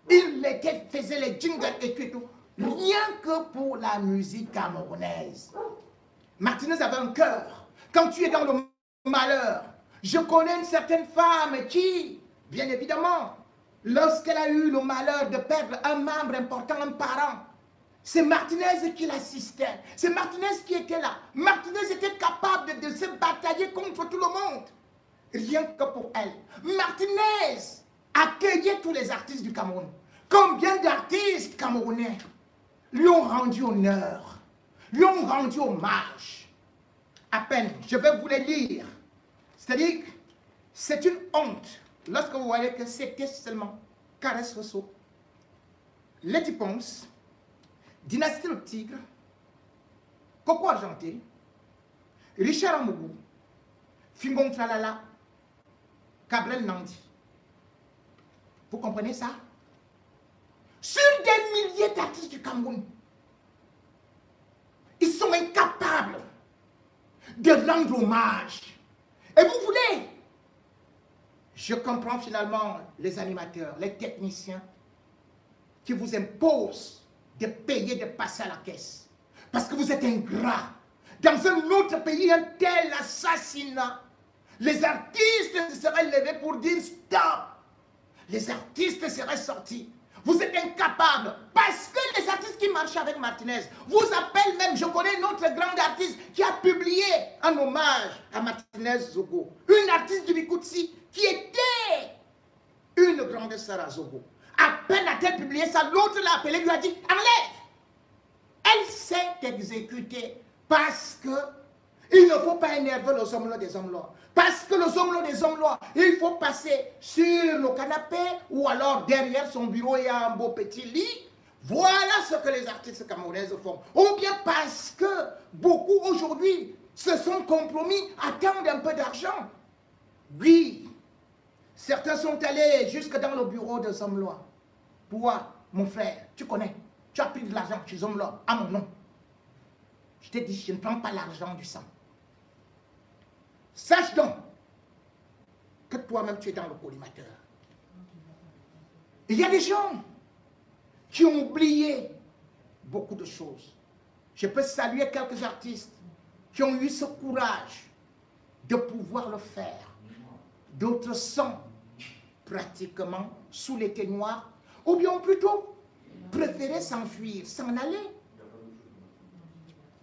Il faisait les jingles et tout, rien que pour la musique camerounaise. Martinez avait un cœur. Quand tu es dans le malheur, je connais une certaine femme qui, bien évidemment, lorsqu'elle a eu le malheur de perdre un membre important, un parent, c'est Martinez qui l'assistait. C'est Martinez qui était là. Martinez était capable de se batailler contre tout le monde. Rien que pour elle. Martinez accueillait tous les artistes du Cameroun. Combien d'artistes camerounais lui ont rendu honneur, lui ont rendu hommage. À peine, je vais vous les lire. C'est-à-dire que c'est une honte lorsque vous voyez que c'était seulement Caresse Rousseau, Letty Ponce, Dynastie le Tigre, Coco Argenté, Richard Amougou, Fingon Tralala, Cabrel Nandi. Vous comprenez ça? Sur des milliers d'artistes du Cameroun, ils sont incapables de rendre hommage. Et vous voulez? Je comprends finalement les animateurs, les techniciens qui vous imposent de payer, de passer à la caisse. Parce que vous êtes ingrats. Dans un autre pays, un tel assassinat, les artistes se seraient levés pour dire stop. Les artistes seraient sortis. Vous êtes incapables. Parce que les artistes qui marchent avec Martinez vous appellent même. Je connais une autre grande artiste qui a publié un hommage à Martinez Zogo. Une artiste du Bikoutsi qui était une grande sœur à Zogo. À peine a-t-elle publié ça, l'autre l'a appelé, lui a dit enlève. Elle s'est exécutée parce que il ne faut pas énerver les hommes-là des hommes-là. Parce que les hommes-là des hommes-là, il faut passer sur le canapé ou alors derrière son bureau, il y a un beau petit lit. Voilà ce que les artistes camerounaises font. Ou bien parce que beaucoup aujourd'hui se sont compromis, attendent un peu d'argent. Oui, certains sont allés jusque dans le bureau de Zomlois. Pourquoi, mon frère, tu connais, tu as pris de l'argent chez Zomlois à mon nom. Je t'ai dit, je ne prends pas l'argent du sang. Sache donc que toi-même tu es dans le collimateur. Il y a des gens qui ont oublié beaucoup de choses. Je peux saluer quelques artistes qui ont eu ce courage de pouvoir le faire. D'autres sont pratiquement sous les ténoirs, ou bien ont plutôt préféré s'enfuir, s'en aller.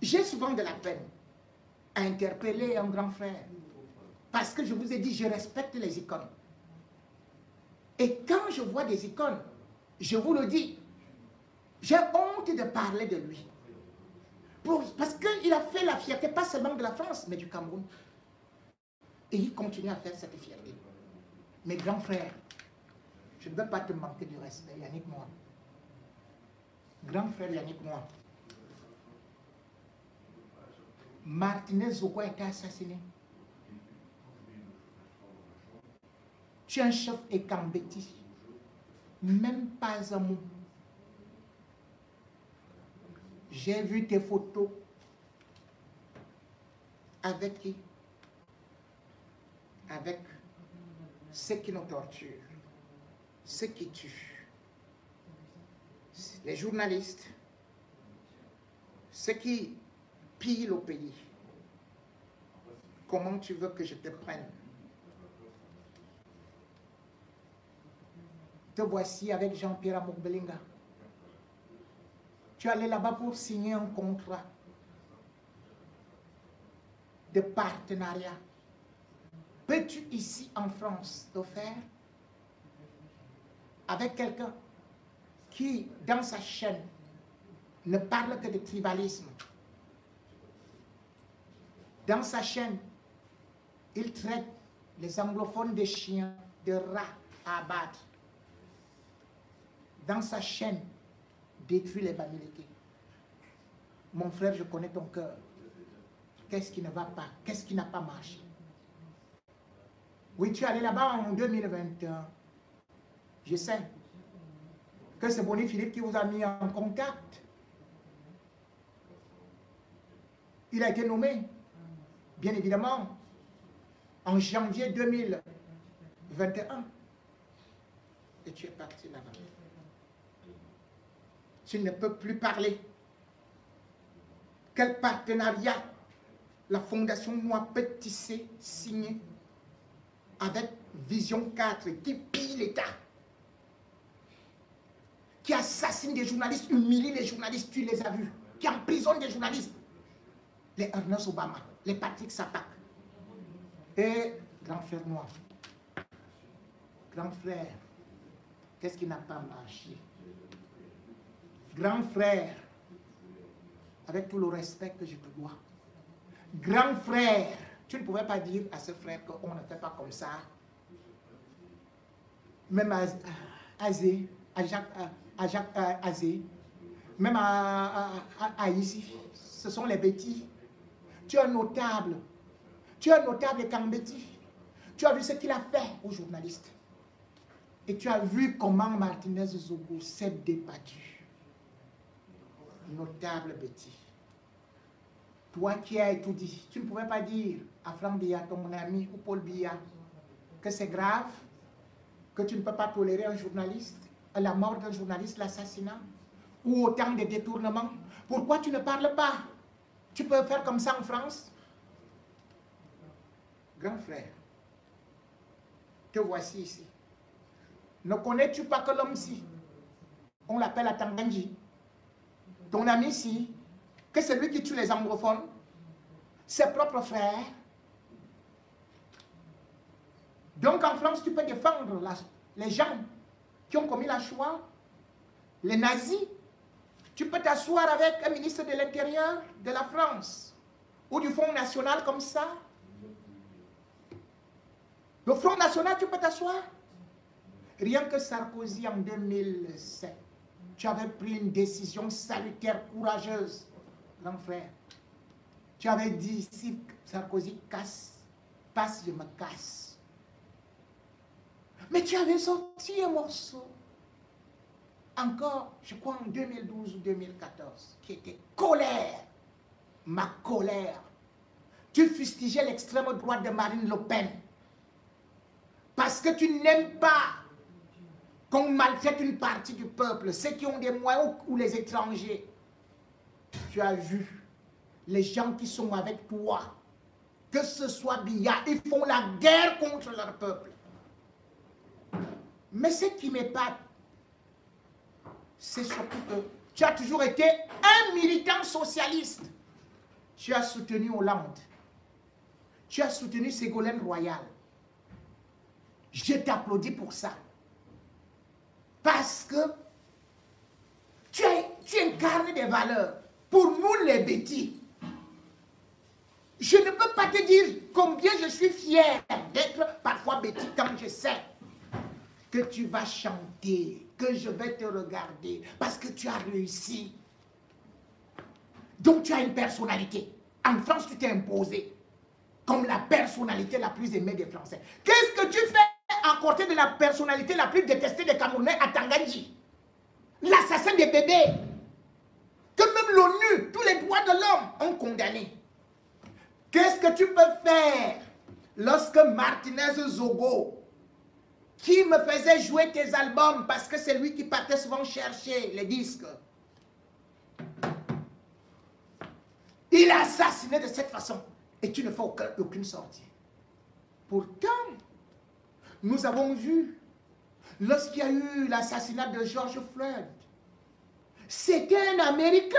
J'ai souvent de la peine à interpeller un grand frère. Parce que je vous ai dit, je respecte les icônes. Et quand je vois des icônes, je vous le dis, j'ai honte de parler de lui. Parce qu'il a fait la fierté, pas seulement de la France, mais du Cameroun. Et il continue à faire cette fierté. Mes grands frères, je ne veux pas te manquer du respect, Yannick Noir. Grand frère Yannick Noir. Martinez Zogo a été assassiné. Tu es un chef écambéti. Même pas un mot. J'ai vu tes photos. Avec qui? Avec ceux qui nous torturent, ceux qui tuent, les journalistes, ceux qui pillent le pays. Comment tu veux que je te prenne? Te voici avec Jean-Pierre Amougbelinga. Tu es allé là-bas pour signer un contrat de partenariat. Peux-tu ici en France le faire avec quelqu'un qui, dans sa chaîne, ne parle que de tribalisme? Dans sa chaîne, il traite les anglophones de chiens, de rats à abattre. Dans sa chaîne, détruit les Bamileke. Mon frère, je connais ton cœur. Qu'est-ce qui ne va pas? Qu'est-ce qui n'a pas marché? Oui, tu es allé là-bas en 2021. Je sais que c'est Bonnie Philippe qui vous a mis en contact. Il a été nommé, bien évidemment, en janvier 2021. Et tu es parti là-bas. Tu ne peux plus parler. Quel partenariat la Fondation Noire peut tisser, signer avec Vision 4 qui pille l'État, qui assassine des journalistes, humilie les journalistes, tu les as vus, qui emprisonne des journalistes, les Ernest Obama, les Patrick Sapak et grand frère noir. Grand frère, qu'est-ce qui n'a pas marché? Grand frère, avec tout le respect que je te dois, grand frère, tu ne pouvais pas dire à ce frère qu'on ne fait pas comme ça. Même à Jacques Azé, même à ici, ce sont les bêtis. Tu es un notable. Tu es un notable Kambeti. Tu as vu ce qu'il a fait aux journalistes. Et tu as vu comment Martinez Zogo s'est débattu. Notable Betty. Toi qui as tout dit, tu ne pouvais pas dire à Franck Biya, ton ami, ou Paul Biya, que c'est grave, que tu ne peux pas tolérer un journaliste, la mort d'un journaliste, l'assassinat, ou autant de détournements. Pourquoi tu ne parles pas? Tu peux faire comme ça en France? Grand frère, te voici ici. Ne connais-tu pas que l'homme-ci, on l'appelle Atanganji, ton ami-ci, que c'est lui qui tue les anglophones, ses propres frères. Donc en France, tu peux défendre les gens qui ont commis la Shoah, les nazis. Tu peux t'asseoir avec un ministre de l'Intérieur de la France ou du Front National comme ça. Le Front National, tu peux t'asseoir. Rien que Sarkozy en 2007, tu avais pris une décision salutaire, courageuse. Grand frère, tu avais dit, si Sarkozy passe, je me casse. Mais tu avais sorti un morceau, encore, je crois en 2012 ou 2014, qui était colère, ma colère. Tu fustigeais l'extrême droite de Marine Le Pen, parce que tu n'aimes pas qu'on maltraite une partie du peuple, ceux qui ont des moyens ou les étrangers. Tu as vu les gens qui sont avec toi, que ce soit Biya, ils font la guerre contre leur peuple. Mais ce qui m'épate, c'est surtout que tu as toujours été un militant socialiste. Tu as soutenu Hollande. Tu as soutenu Ségolène Royal. Je t'applaudis pour ça. Parce que tu incarnes des valeurs. Pour nous les bêtis, je ne peux pas te dire combien je suis fier d'être parfois bêtis quand je sais que tu vas chanter, que je vais te regarder, parce que tu as réussi. Donc tu as une personnalité. En France, tu t'es imposé comme la personnalité la plus aimée des Français. Qu'est-ce que tu fais à côté de la personnalité la plus détestée des Camerounais à Tanganji? L'assassin des bébés. Que même l'ONU, tous les droits de l'homme ont condamné. Qu'est-ce que tu peux faire lorsque Martinez Zogo, qui me faisait jouer tes albums parce que c'est lui qui partait souvent chercher les disques, il a assassiné de cette façon et tu ne fais aucune sortie. Pourtant, nous avons vu, lorsqu'il y a eu l'assassinat de George Floyd, c'était un Américain.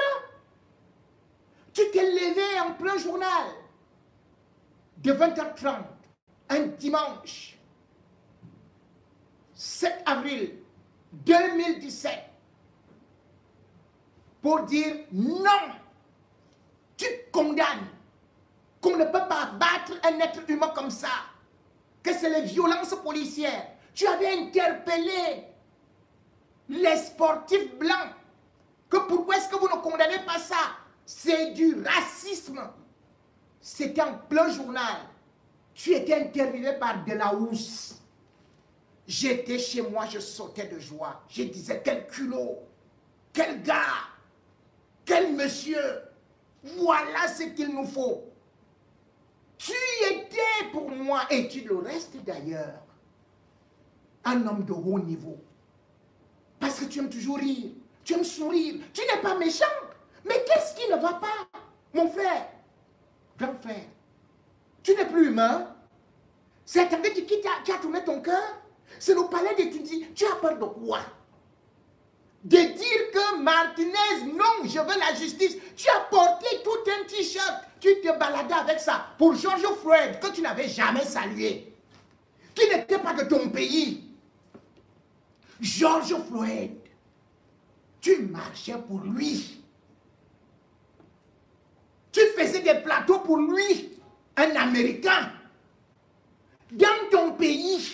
Tu t'es levé en plein journal de 20h30, un dimanche, 7 avril 2017, pour dire non, tu condamnes qu'on ne peut pas battre un être humain comme ça, que c'est les violences policières. Tu avais interpellé les sportifs blancs, que pourquoi est-ce que vous ne condamnez pas ça? C'est du racisme. C'était en plein journal. Tu étais interviewé par Delahousse. J'étais chez moi, je sautais de joie. Je disais, quel culot, quel gars, quel monsieur. Voilà ce qu'il nous faut. Tu étais pour moi, et tu le restes d'ailleurs, un homme de haut niveau. Parce que tu aimes toujours rire, tu aimes sourire, tu n'es pas méchant. Mais qu'est-ce qui ne va pas, mon frère, grand frère? Tu n'es plus humain. C'est avec qui a tourné ton cœur. C'est le palais d'étudier. Tu as peur de quoi? De dire que Martinez, non, je veux la justice. Tu as porté tout un t-shirt. Tu te baladais avec ça pour George Floyd, que tu n'avais jamais salué. Qui n'était pas de ton pays. George Floyd. Tu marchais pour lui. Tu faisais des plateaux pour lui. Un Américain. Dans ton pays,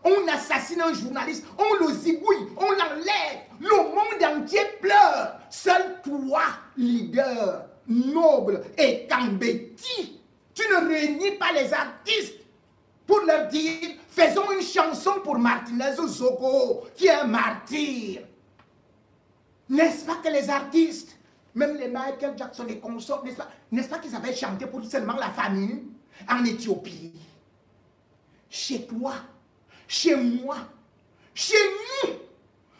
on assassine un journaliste, on le zigouille, on l'enlève. Le monde entier pleure. Seul toi, leader, noble et Kambeti, tu ne réunis pas les artistes pour leur dire, faisons une chanson pour Martinez Zogo, qui est un martyr. N'est-ce pas que les artistes, même les Michael Jackson et consorts, n'est-ce pas qu'ils avaient chanté pour seulement la famine en Éthiopie? Chez toi, chez moi, chez nous,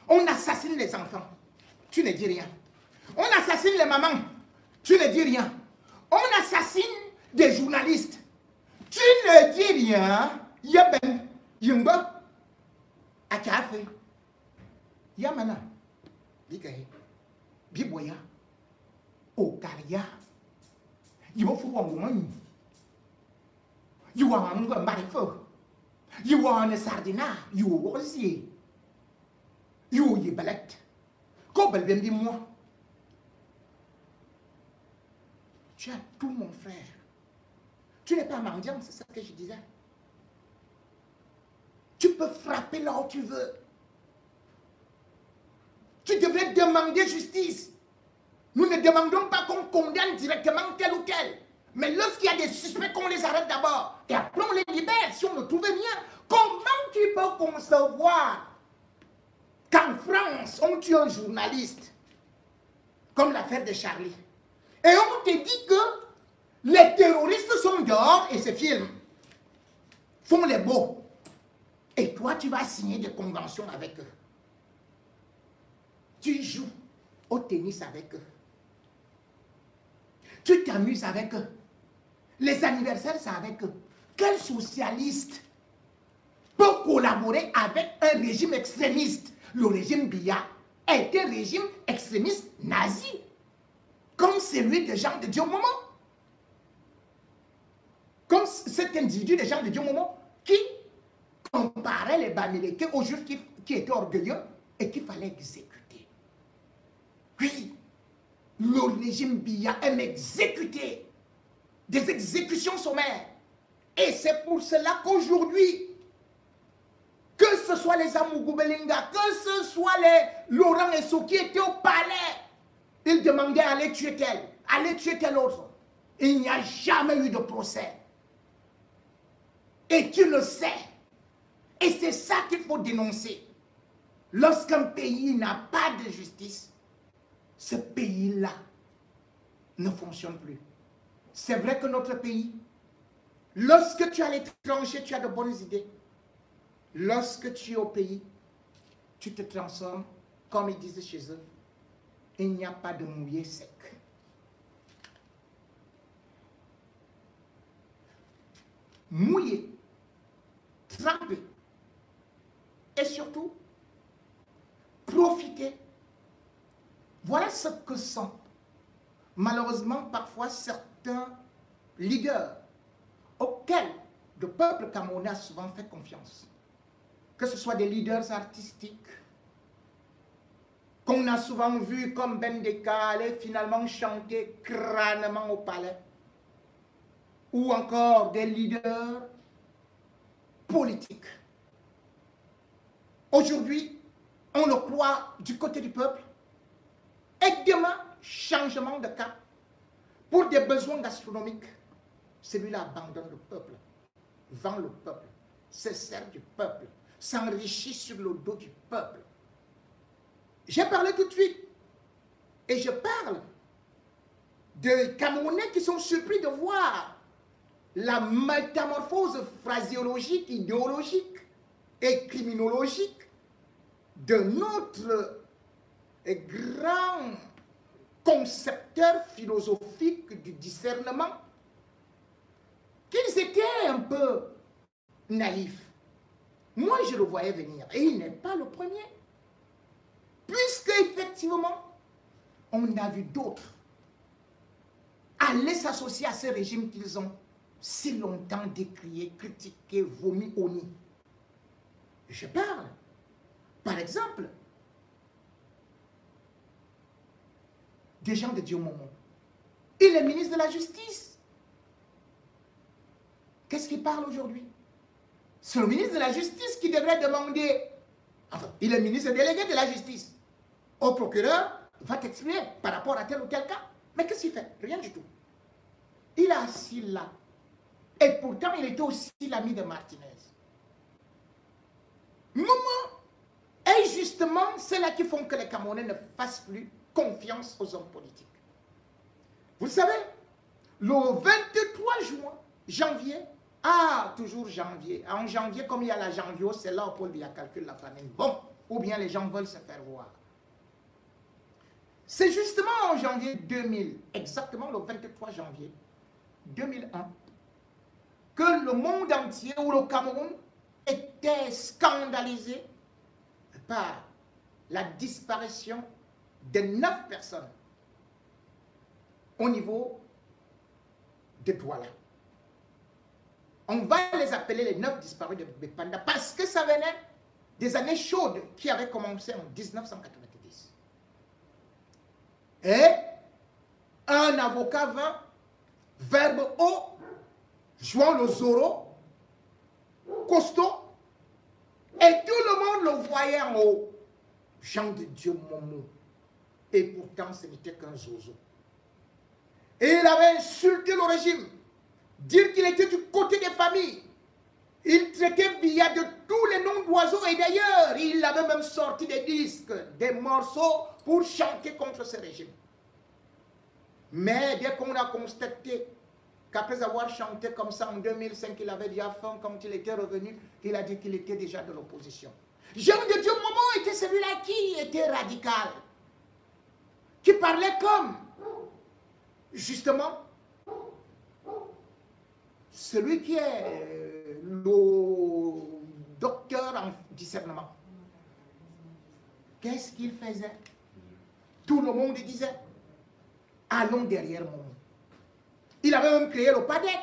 on assassine les enfants. Tu ne dis rien. On assassine les mamans. Tu ne dis rien. On assassine des journalistes. Tu ne dis rien. Yaben, Yumba, Akafe, Yamana, Bikahe, Biboya, Okaria, Yofu Wang, you are on the marifo. You are on a sardina, you was ye. You ye ballet. Kobel bien dis-moi. Tu as tout, mon frère. Tu n'es pas mendiant, c'est ça que je disais. Tu peux frapper là où tu veux. Tu devrais demander justice. Nous ne demandons pas qu'on condamne directement tel ou tel. Mais lorsqu'il y a des suspects, qu'on les arrête d'abord. Et après, on les libère si on ne trouve rien. Comment tu peux concevoir qu'en France, on tue un journaliste, comme l'affaire de Charlie, et on te dit que les terroristes sont dehors et se filment, font les beaux. Et toi, tu vas signer des conventions avec eux. Tu joues au tennis avec eux. Tu t'amuses avec eux. Les anniversaires, c'est avec eux. Quel socialiste peut collaborer avec un régime extrémiste? Le régime Biya est un régime extrémiste nazi, comme celui de Jean de Dieu Momo. Comme cet individu de Jean de Dieu Momo qui comparait les Bamileke aux juifs qui étaient orgueilleux et qu'il fallait exécuter. Oui, le régime Biya aime exécuter. Des exécutions sommaires. Et c'est pour cela qu'aujourd'hui, que ce soit les Amougou Belinga, que ce soit les Laurent Esso qui étaient au palais, ils demandaient à aller tuer tel autre. Il n'y a jamais eu de procès. Et tu le sais. Et c'est ça qu'il faut dénoncer. Lorsqu'un pays n'a pas de justice, ce pays-là ne fonctionne plus. C'est vrai que notre pays, lorsque tu es à l'étranger, tu as de bonnes idées. Lorsque tu es au pays, tu te transformes, comme ils disent chez eux, il n'y a pas de mouillé sec. Mouiller, tremper et surtout profiter. Voilà ce que sont malheureusement parfois certains leaders auxquels le peuple camerounais a souvent fait confiance. Que ce soit des leaders artistiques qu'on a souvent vu comme Bendeka aller finalement chanter crânement au palais, ou encore des leaders politiques. Aujourd'hui, on le croit du côté du peuple, et demain, changement de cap pour des besoins gastronomiques, celui-là abandonne le peuple, vend le peuple, se sert du peuple, s'enrichit sur le dos du peuple. J'ai parlé tout de suite, et je parle de Camerounais qui sont surpris de voir la métamorphose phraséologique, idéologique et criminologique de notre grand concepteur philosophique du discernement, qu'ils étaient un peu naïfs. Moi, je le voyais venir, et il n'est pas le premier. Puisque, effectivement, on a vu d'autres aller s'associer à ces régimes qu'ils ont si longtemps décriés, critiqués, vomis au nid. Je parle, par exemple, des gens de Diomomo. Il est ministre de la Justice. Qu'est-ce qu'il parle aujourd'hui? C'est le ministre de la Justice qui devrait demander, enfin, il est ministre délégué de la Justice, au procureur, va t'exprimer par rapport à tel ou tel cas. Mais qu'est-ce qu'il fait? Rien du tout. Il est assis là. Et pourtant, il était aussi l'ami de Martinez. Momo est justement ceux-là qui font que les Camerounais ne fassent plus confiance aux hommes politiques. Vous savez, le 23 janvier, toujours janvier. En janvier, comme il y a la janvier, c'est là où Paul Biya calcule la famine. Bon, ou bien les gens veulent se faire voir. C'est justement en janvier 2000, exactement le 23 janvier 2001, que le monde entier, ou le Cameroun, était scandalisé par la disparition de 9 personnes au niveau de Douala. On va les appeler les 9 disparus de Bepanda parce que ça venait des années chaudes qui avaient commencé en 1990. Et un avocat vint, verbe haut, jouant le Zorro, costaud, et tout le monde le voyait en haut. Jean de Dieu Momo. Et pourtant, ce n'était qu'un zozo. Et il avait insulté le régime, dire qu'il était du côté des familles. Il traitait Biya de tous les noms d'oiseaux et d'ailleurs, il avait même sorti des disques, des morceaux pour chanter contre ce régime. Mais dès qu'on a constaté qu'après avoir chanté comme ça en 2005, il avait déjà faim, quand il était revenu, il a dit qu'il était déjà de l'opposition. Jean de Dieu Momo était celui-là qui était radical, qui parlait comme, justement, celui qui est le docteur en discernement. Qu'est-ce qu'il faisait? Tout le monde disait, allons derrière Momo. Il avait même créé le PADEC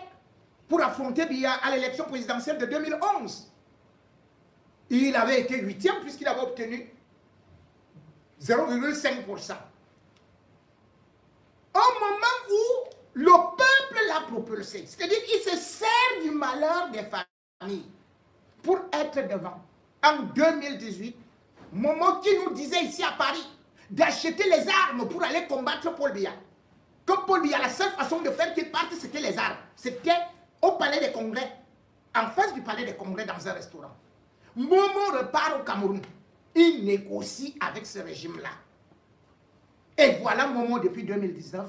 pour affronter Biya à l'élection présidentielle de 2011. Il avait été 8e puisqu'il avait obtenu 0,5%. Au moment où le peuple l'a propulsé, c'est-à-dire qu'il se sert du malheur des familles pour être devant. En 2018, Momo qui nous disait ici à Paris d'acheter les armes pour aller combattre Paul Biya. Comme Paul Biya, la seule façon de faire qu'il parte, c'était les armes. C'était au palais des congrès, en face du palais des congrès dans un restaurant. Momo repart au Cameroun. Il négocie avec ce régime-là. Et voilà Momo depuis 2019,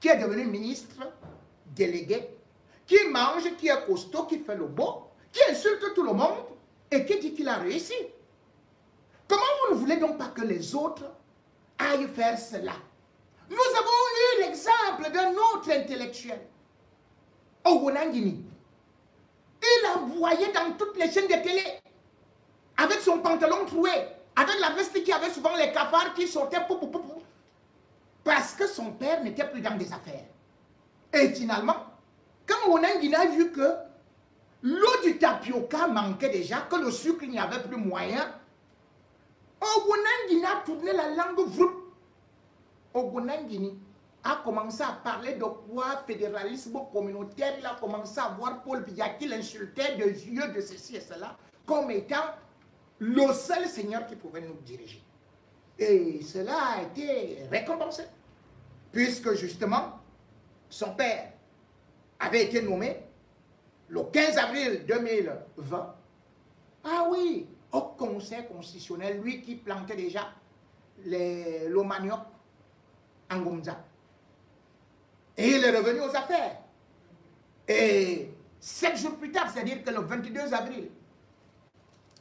qui est devenu ministre délégué, qui mange, qui est costaud, qui fait le beau, qui insulte tout le monde et qui dit qu'il a réussi. Comment vous ne voulez donc pas que les autres aillent faire cela? Nous avons eu l'exemple d'un autre intellectuel, Ogunangini. Il a aboyé dans toutes les chaînes de télé, avec son pantalon troué, avec la veste qui avait souvent les cafards qui sortaient, parce que son père n'était plus dans des affaires. Et finalement, quand Ogunangini a vu que l'eau du tapioca manquait déjà, que le sucre, il n'y avait plus moyen, Ogunangini a tourné la langue vroup. Ogunangini a commencé à parler de quoi fédéralisme communautaire. Il a commencé à voir Paul Biya qui l'insultait de yeux de ceci et cela comme étant le seul seigneur qui pouvait nous diriger. Et cela a été récompensé. puisque justement, son père avait été nommé le 15 avril 2020. Ah oui, au Conseil constitutionnel, lui qui plantait déjà le manioc en Gomza. Et il est revenu aux affaires. Et 7 jours plus tard, c'est-à-dire que le 22 avril,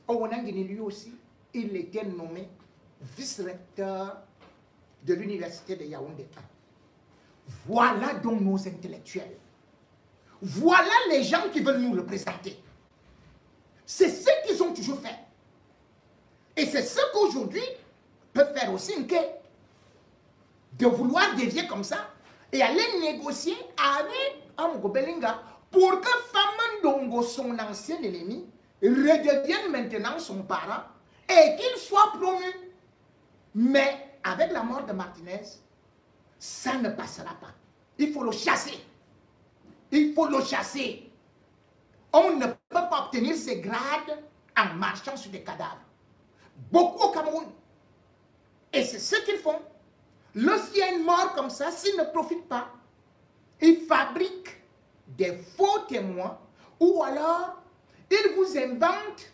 Owanangini, lui aussi, il était nommé vice-recteur de l'université de Yaoundé. Voilà donc nos intellectuels. Voilà les gens qui veulent nous représenter. C'est ce qu'ils ont toujours fait. Et c'est ce qu'aujourd'hui peut faire aussi une quai. De vouloir dévier comme ça et aller négocier avec Amogo Belinga pour que Famandongo, son ancien ennemi, redevienne maintenant son parent et qu'il soit promu. Mais avec la mort de Martinez, ça ne passera pas. Il faut le chasser. Il faut le chasser. On ne peut pas obtenir ces grades en marchant sur des cadavres. Beaucoup au Cameroun. Et c'est ce qu'ils font. Lorsqu'il y a une mort comme ça, s'ils ne profitent pas, ils fabriquent des faux témoins ou alors ils vous inventent,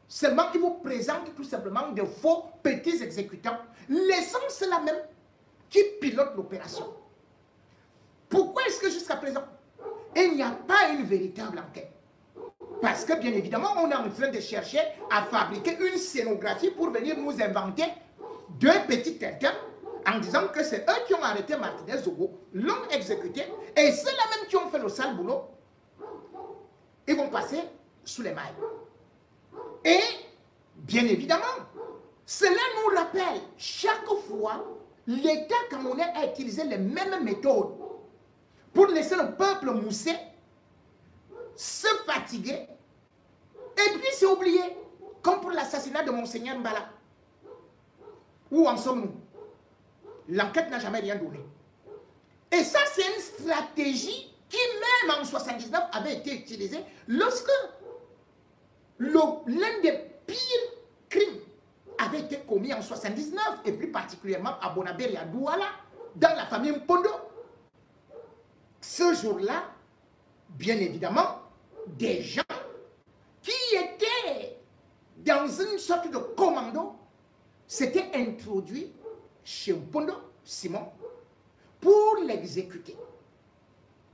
seulement ils vous présentent tout simplement des faux petits exécutants. L'essence c'est la même qui pilote l'opération. Pourquoi est-ce que jusqu'à présent, il n'y a pas une véritable enquête? Parce que bien évidemment, on est en train de chercher à fabriquer une scénographie pour venir nous inventer deux petits tintins en disant que c'est eux qui ont arrêté Martinez Zogo, l'ont exécuté, et ceux-là même qui ont fait le sale boulot, ils vont passer sous les mailles. Et, bien évidemment, cela nous rappelle, chaque fois, l'État camerounais a utilisé les mêmes méthodes pour laisser le peuple mousser, se fatiguer, et puis c'est oublié, comme pour l'assassinat de Monseigneur Mbala. Où en sommes-nous? L'enquête n'a jamais rien donné. Et ça, c'est une stratégie qui, même en 1979, avait été utilisée lorsque l'un des pires crimes avait été commis en 1979, et plus particulièrement à Bonaberi et à Douala, dans la famille Mpondo. Ce jour-là, bien évidemment, des gens qui étaient dans une sorte de commando s'étaient introduits chez Mpondo, Simon, pour l'exécuter.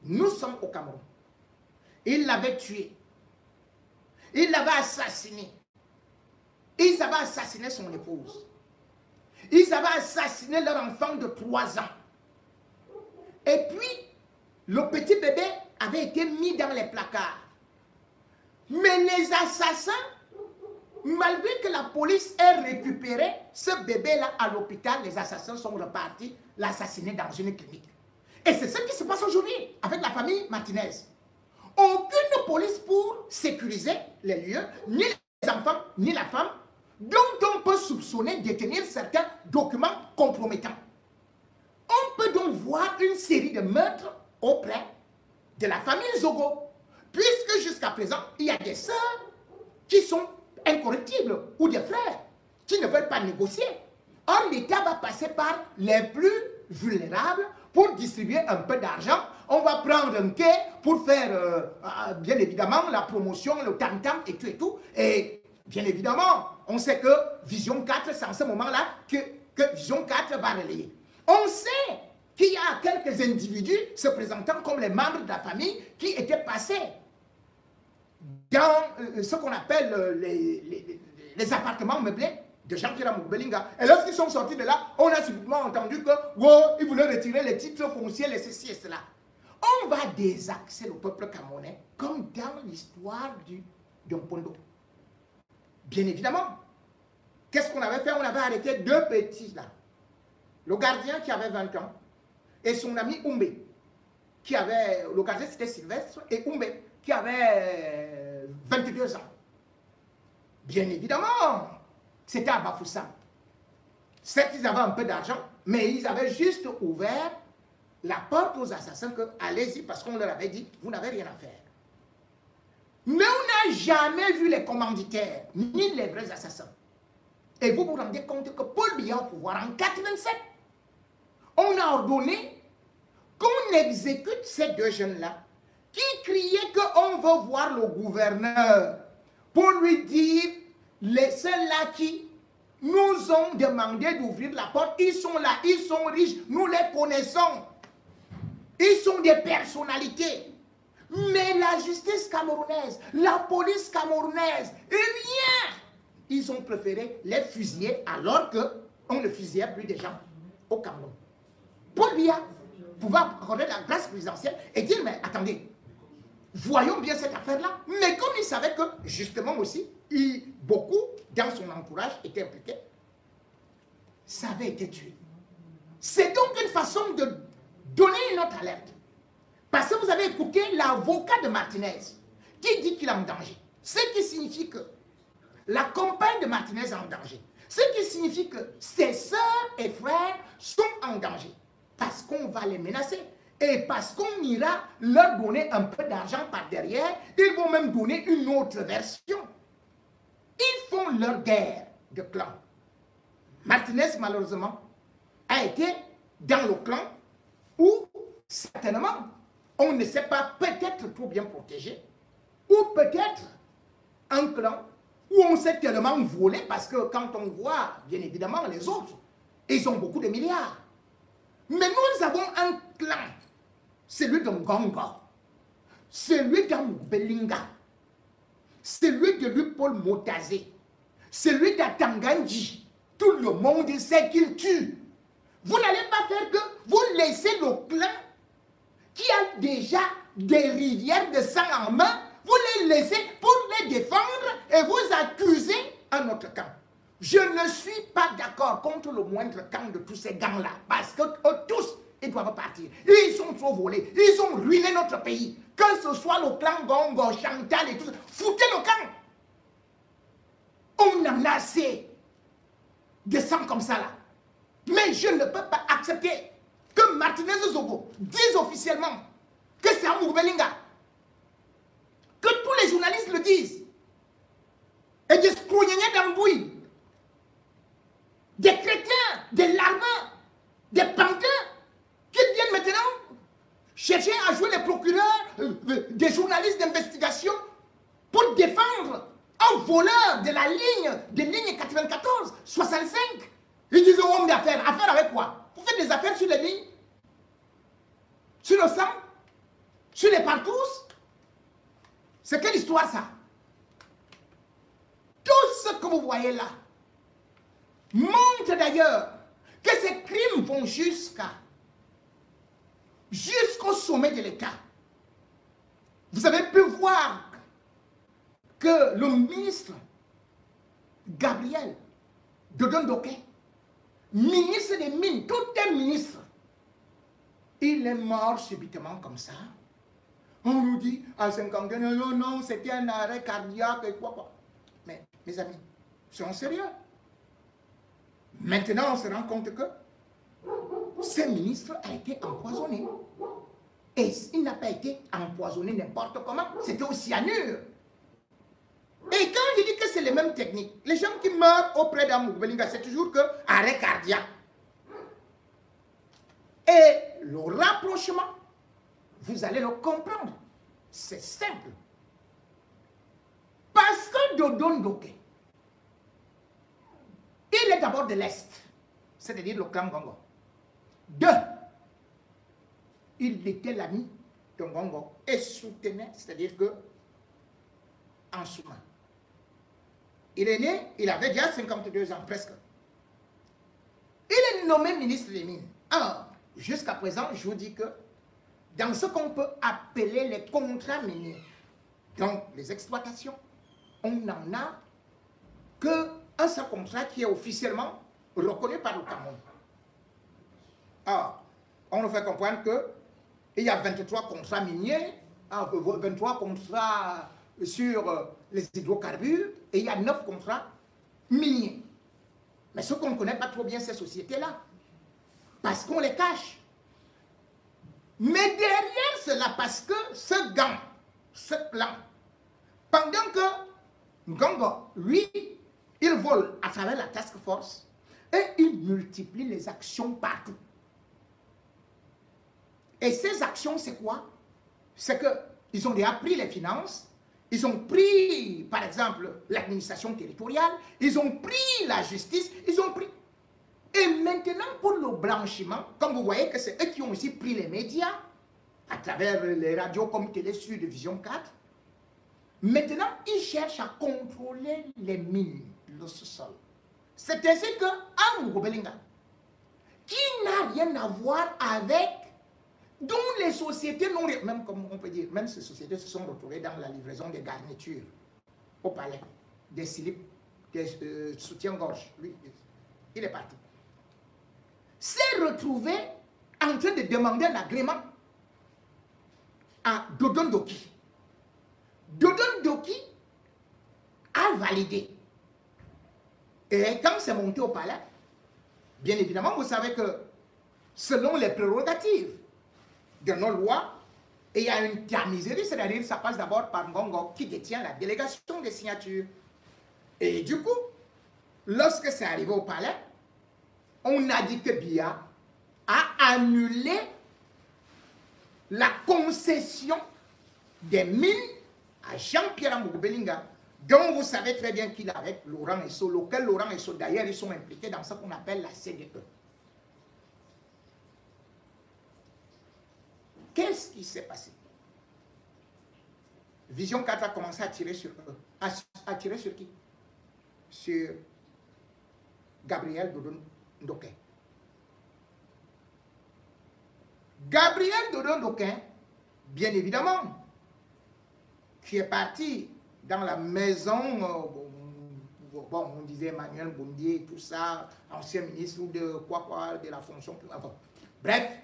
Nous sommes au Cameroun. Ils l'avaient tué. Ils l'avaient assassiné. Ils avaient assassiné son épouse. Ils avaient assassiné leur enfant de 3 ans. Et puis, le petit bébé avait été mis dans les placards. Mais les assassins, malgré que la police ait récupéré ce bébé-là à l'hôpital, les assassins sont repartis l'assassiner dans une clinique. Et c'est ce qui se passe aujourd'hui avec la famille Martinez. Aucune police pour sécuriser les lieux, ni les enfants, ni la femme, dont on peut soupçonner détenir certains documents compromettants. On peut donc voir une série de meurtres auprès de la famille Zogo, puisque jusqu'à présent, il y a des sœurs qui sont incorrectibles, ou des frères qui ne veulent pas négocier. Or, l'État va passer par les plus vulnérables pour distribuer un peu d'argent. On va prendre un quai pour faire, bien évidemment, la promotion, le tam-tam et tout et tout. Et bien évidemment, on sait que Vision 4, c'est en ce moment-là que Vision 4 va relayer. On sait qu'il y a quelques individus se présentant comme les membres de la famille qui étaient passés dans ce qu'on appelle les appartements meublés de Jean-Pierre Belinga. Et lorsqu'ils sont sortis de là, on a subitement entendu que wow, ils voulaient retirer les titres fonciers, les ceci et cela. On va désaxer le peuple camerounais comme dans l'histoire de Mpondo. Bien évidemment, qu'est-ce qu'on avait fait? On avait arrêté 2 petits là. Le gardien qui avait 20 ans et son ami Oumbe, qui avait, le gardien c'était Sylvestre, et Oumbe qui avait 22 ans. Bien évidemment, c'était à Bafoussam. Certes, ils avaient un peu d'argent, mais ils avaient juste ouvert la porte aux assassins que allez-y, parce qu'on leur avait dit, vous n'avez rien à faire. Mais on n'a jamais vu les commanditaires, ni les vrais assassins. Et vous vous rendez compte que Paul Biya au pouvoir en 87, on a ordonné qu'on exécute ces deux jeunes-là qui criaient qu'on veut voir le gouverneur pour lui dire, ceux-là qui nous ont demandé d'ouvrir la porte, ils sont là, ils sont riches, nous les connaissons. Ils sont des personnalités. Mais la justice camerounaise, la police camerounaise, rien. Ils ont préféré les fusiller alors qu'on ne fusillait plus des gens au Cameroun. Paul Biya pouvait accorder la grâce présidentielle et dire, mais attendez, voyons bien cette affaire-là. Mais comme il savait que, justement aussi, beaucoup dans son entourage étaient impliqués, ça avait été tué. C'est donc une façon de donner une autre alerte. Parce que vous avez écouté l'avocat de Martinez qui dit qu'il est en danger. Ce qui signifie que la compagne de Martinez est en danger. Ce qui signifie que ses sœurs et frères sont en danger. Parce qu'on va les menacer. Et parce qu'on ira leur donner un peu d'argent par derrière, ils vont même donner une autre version. Ils font leur guerre de clan. Martinez, malheureusement, a été dans le clan où, certainement, on ne sait pas, peut-être trop bien protégé, ou peut-être un clan où on s'est tellement volé, parce que quand on voit, bien évidemment, les autres, ils ont beaucoup de milliards. Mais nous avons un clan, celui de Ngongo, celui d'Amoubelinga, celui de Paul Motazé, celui d'Atanganji. Tout le monde sait qu'il tue. Vous n'allez pas faire que vous laissez le clan qui a déjà des rivières de sang en main, vous les laissez pour les défendre et vous accusez un autre camp. Je ne suis pas d'accord contre le moindre camp de tous ces gangs-là, parce que tous, ils doivent partir. Ils sont trop volés, ils ont ruiné notre pays. Que ce soit le clan Gongo, Chantal et tout ça, foutez le camp. On en a assez de sang comme ça là. Mais je ne peux pas accepter que Martinez Zogo dise officiellement que c'est Amoubelinga. Que tous les journalistes le disent. Et des Skougnagna d'Ambouy, des chrétiens, des larmins, des pantins, qui viennent maintenant chercher à jouer les procureurs, des journalistes d'investigation pour défendre un voleur de la ligne, des lignes 94, 65. Ils disent aux hommes d'affaires, affaires avec quoi? Vous faites des affaires sur les lignes? Sur le sang? Sur les partous? C'est quelle histoire ça? Tout ce que vous voyez là montre d'ailleurs que ces crimes vont jusqu'au sommet de l'État. Vous avez pu voir que le ministre Gabriel Dodondoké, ministre des Mines, tout un ministre, il est mort subitement comme ça. On nous dit à 50 ans, non, non, c'était un arrêt cardiaque et quoi. Mais mes amis, soyons sérieux. Maintenant, on se rend compte que ce ministre a été empoisonné. Et il n'a pas été empoisonné n'importe comment, c'était au cyanure. Et quand je dis que c'est les mêmes techniques, les gens qui meurent auprès d'Amoubelinga, c'est toujours que arrêt cardiaque. Et le rapprochement, vous allez le comprendre. C'est simple. Parce que Dodondoké, il est d'abord de l'Est, c'est-à-dire le clan Gongo. Deux, il était l'ami de Gongo et soutenait, c'est-à-dire que en sous-main. Il est né, il avait déjà 52 ans presque. Il est nommé ministre des Mines. Alors, jusqu'à présent, je vous dis que dans ce qu'on peut appeler les contrats miniers, donc les exploitations, on n'en a qu'un seul contrat qui est officiellement reconnu par le Cameroun. Alors, on nous fait comprendre qu'il y a 23 contrats miniers, 23 contrats sur les hydrocarbures, et il y a 9 contrats miniers. Mais ce qu'on ne connaît pas trop bien, ces sociétés-là, parce qu'on les cache. Mais derrière cela, parce que ce gang, ce clan, pendant que Gongo, lui, il vole à travers la task force et il multiplie les actions partout. Et ces actions, c'est quoi? C'est qu'ils ont déjà pris les finances, ils ont pris, par exemple, l'administration territoriale, ils ont pris la justice, ils ont pris... Et maintenant, pour le blanchiment, comme vous voyez que c'est eux qui ont aussi pris les médias, à travers les radios comme Télé Sud, Vision 4, maintenant, ils cherchent à contrôler les mines, le sous-sol. C'est ainsi que Mogo-Belinga, qui n'a rien à voir avec, dont les sociétés n'ont rien, même comme on peut dire, même ces sociétés se sont retrouvées dans la livraison des garnitures au palais, des slips, des soutiens-gorge. Lui, il est parti. S'est retrouvé en train de demander un agrément à Dodon Doki. Dodon Doki a validé. Et quand c'est monté au palais, bien évidemment, vous savez que selon les prérogatives de nos lois, il y a une intermisérie, c'est-à-dire ça passe d'abord par Ngongo qui détient la délégation des signatures. Et du coup, lorsque c'est arrivé au palais, on a dit que Biya a annulé la concession des mines à Jean-Pierre Mogo-Belinga, dont vous savez très bien qu'il est avec Laurent Esso, lequel Laurent Esso, d'ailleurs, ils sont impliqués dans ce qu'on appelle la CDE. Qu'est-ce qui s'est passé? Vision 4 a commencé à tirer sur eux. À tirer sur qui? Sur Gabriel Dodon Ndoké. Gabriel Dodon Ndoké, bien évidemment, qui est parti dans la maison, bon, on disait Emmanuel Bondier, tout ça, ancien ministre ou de quoi, de la fonction publique. Enfin, bref,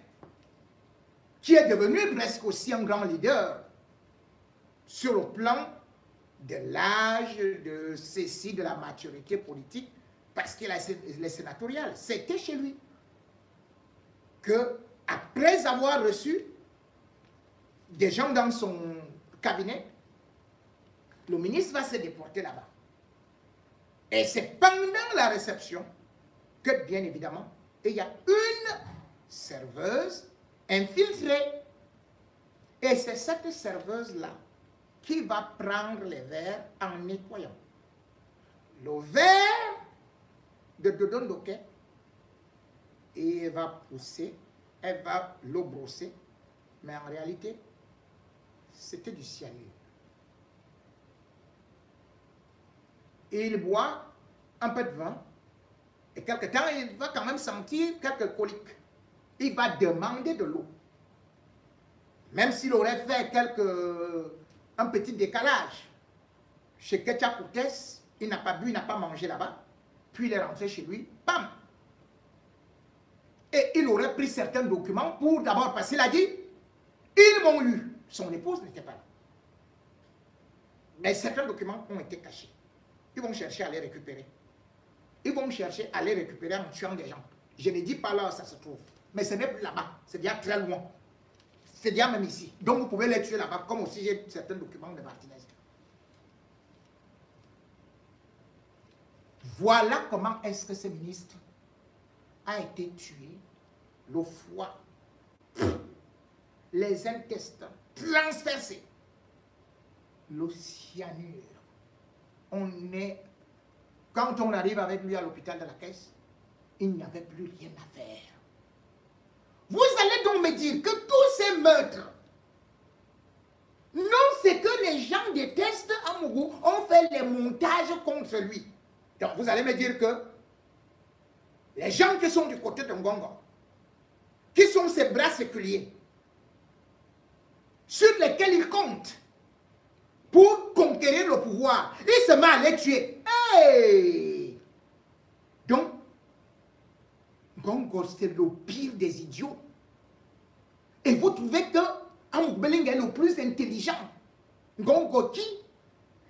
qui est devenu presque aussi un grand leader sur le plan de l'âge, de ceci, de la maturité politique, parce qu'il a les sénatoriales. C'était chez lui que, après avoir reçu des gens dans son cabinet, le ministre va se déporter là-bas. Et c'est pendant la réception que, bien évidemment, il y a une serveuse infiltrée. Et c'est cette serveuse-là qui va prendre les verres en nettoyant. Le verre de Dodon Ndoké, et elle va pousser, elle va le brosser, mais en réalité, c'était du cyanure. Et il boit un peu de vin, et quelque temps, il va quand même sentir quelques coliques. Il va demander de l'eau. Même s'il aurait fait un petit décalage. Chez Ketia Koutes, il n'a pas bu, il n'a pas mangé là-bas. Puis il est rentré chez lui, bam! Et il aurait pris certains documents pour d'abord, parce qu'il a dit, ils m'ont eu. Son épouse n'était pas là. Mais certains documents ont été cachés. Ils vont chercher à les récupérer. Ils vont chercher à les récupérer en tuant des gens. Je ne dis pas là où ça se trouve. Mais ce n'est plus là-bas. C'est déjà très loin. C'est déjà même ici. Donc vous pouvez les tuer là-bas, comme aussi j'ai certains documents de Martinez. Voilà comment est-ce que ce ministre a été tué. Le foie, les intestins transpercés, le cyanure. Quand on arrive avec lui à l'hôpital de la Caisse, il n'y avait plus rien à faire. Vous allez donc me dire que tous ces meurtres, non, c'est que les gens détestent Amougou, ont fait les montages contre lui. Donc vous allez me dire que les gens qui sont du côté de Ngongo, qui sont ses bras séculiers, sur lesquels il compte pour conquérir le pouvoir, il se met à les tuer. Hey! Donc, Ngongo, c'est le pire des idiots. Et vous trouvez que Mogo-Belinga est le plus intelligent. Ngongo, qui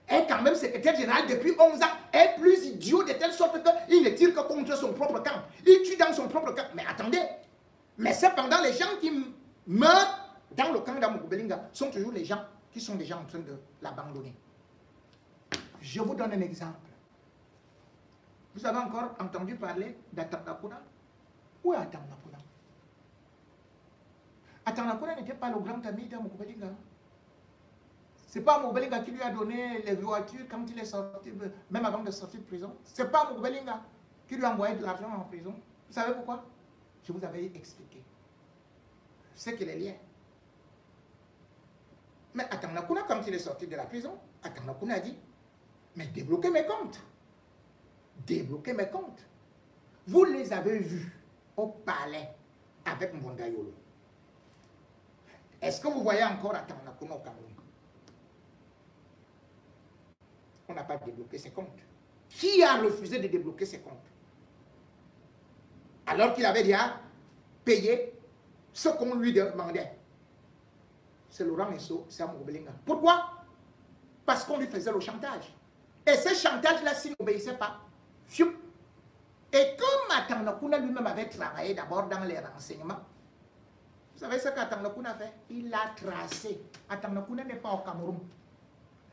est quand même secrétaire général depuis 11 ans, est plus idiot de telle sorte qu'il ne tire que contre son propre camp. Il tue dans son propre camp. Mais attendez, mais cependant, les gens qui meurent dans le camp d'Mogo-Belinga sont toujours les gens qui sont déjà en train de l'abandonner. Je vous donne un exemple. Vous avez encore entendu parler d'Atambacouna? Où est Atambacouna? Atanakuna n'était pas le grand ami de Mugubelinga. Ce n'est pas Mugubelinga qui lui a donné les voitures quand il est sorti, même avant de sortir de prison. Ce n'est pas Mugubelinga qui lui a envoyé de l'argent en prison. Vous savez pourquoi? Je vous avais expliqué. C'est qu'il est lié. Mais Atanakuna, quand il est sorti de la prison, Atanakuna a dit, mais débloquez mes comptes. Débloquez mes comptes. Vous les avez vus au palais avec Mbondayolo. Est-ce que vous voyez encore Atanakuna au Cameroun? On n'a pas débloqué ses comptes. Qui a refusé de débloquer ses comptes? Alors qu'il avait déjà payé ce qu'on lui demandait. C'est Laurent Esso, c'est Mugubelinga. Pourquoi? Parce qu'on lui faisait le chantage. Et ce chantage-là, s'il n'obéissait pas, fiou. Et comme Atanakuna lui-même avait travaillé d'abord dans les renseignements, vous savez ce qu'Atanakuna a fait? Il a tracé. Atanakuna n'est pas au Cameroun.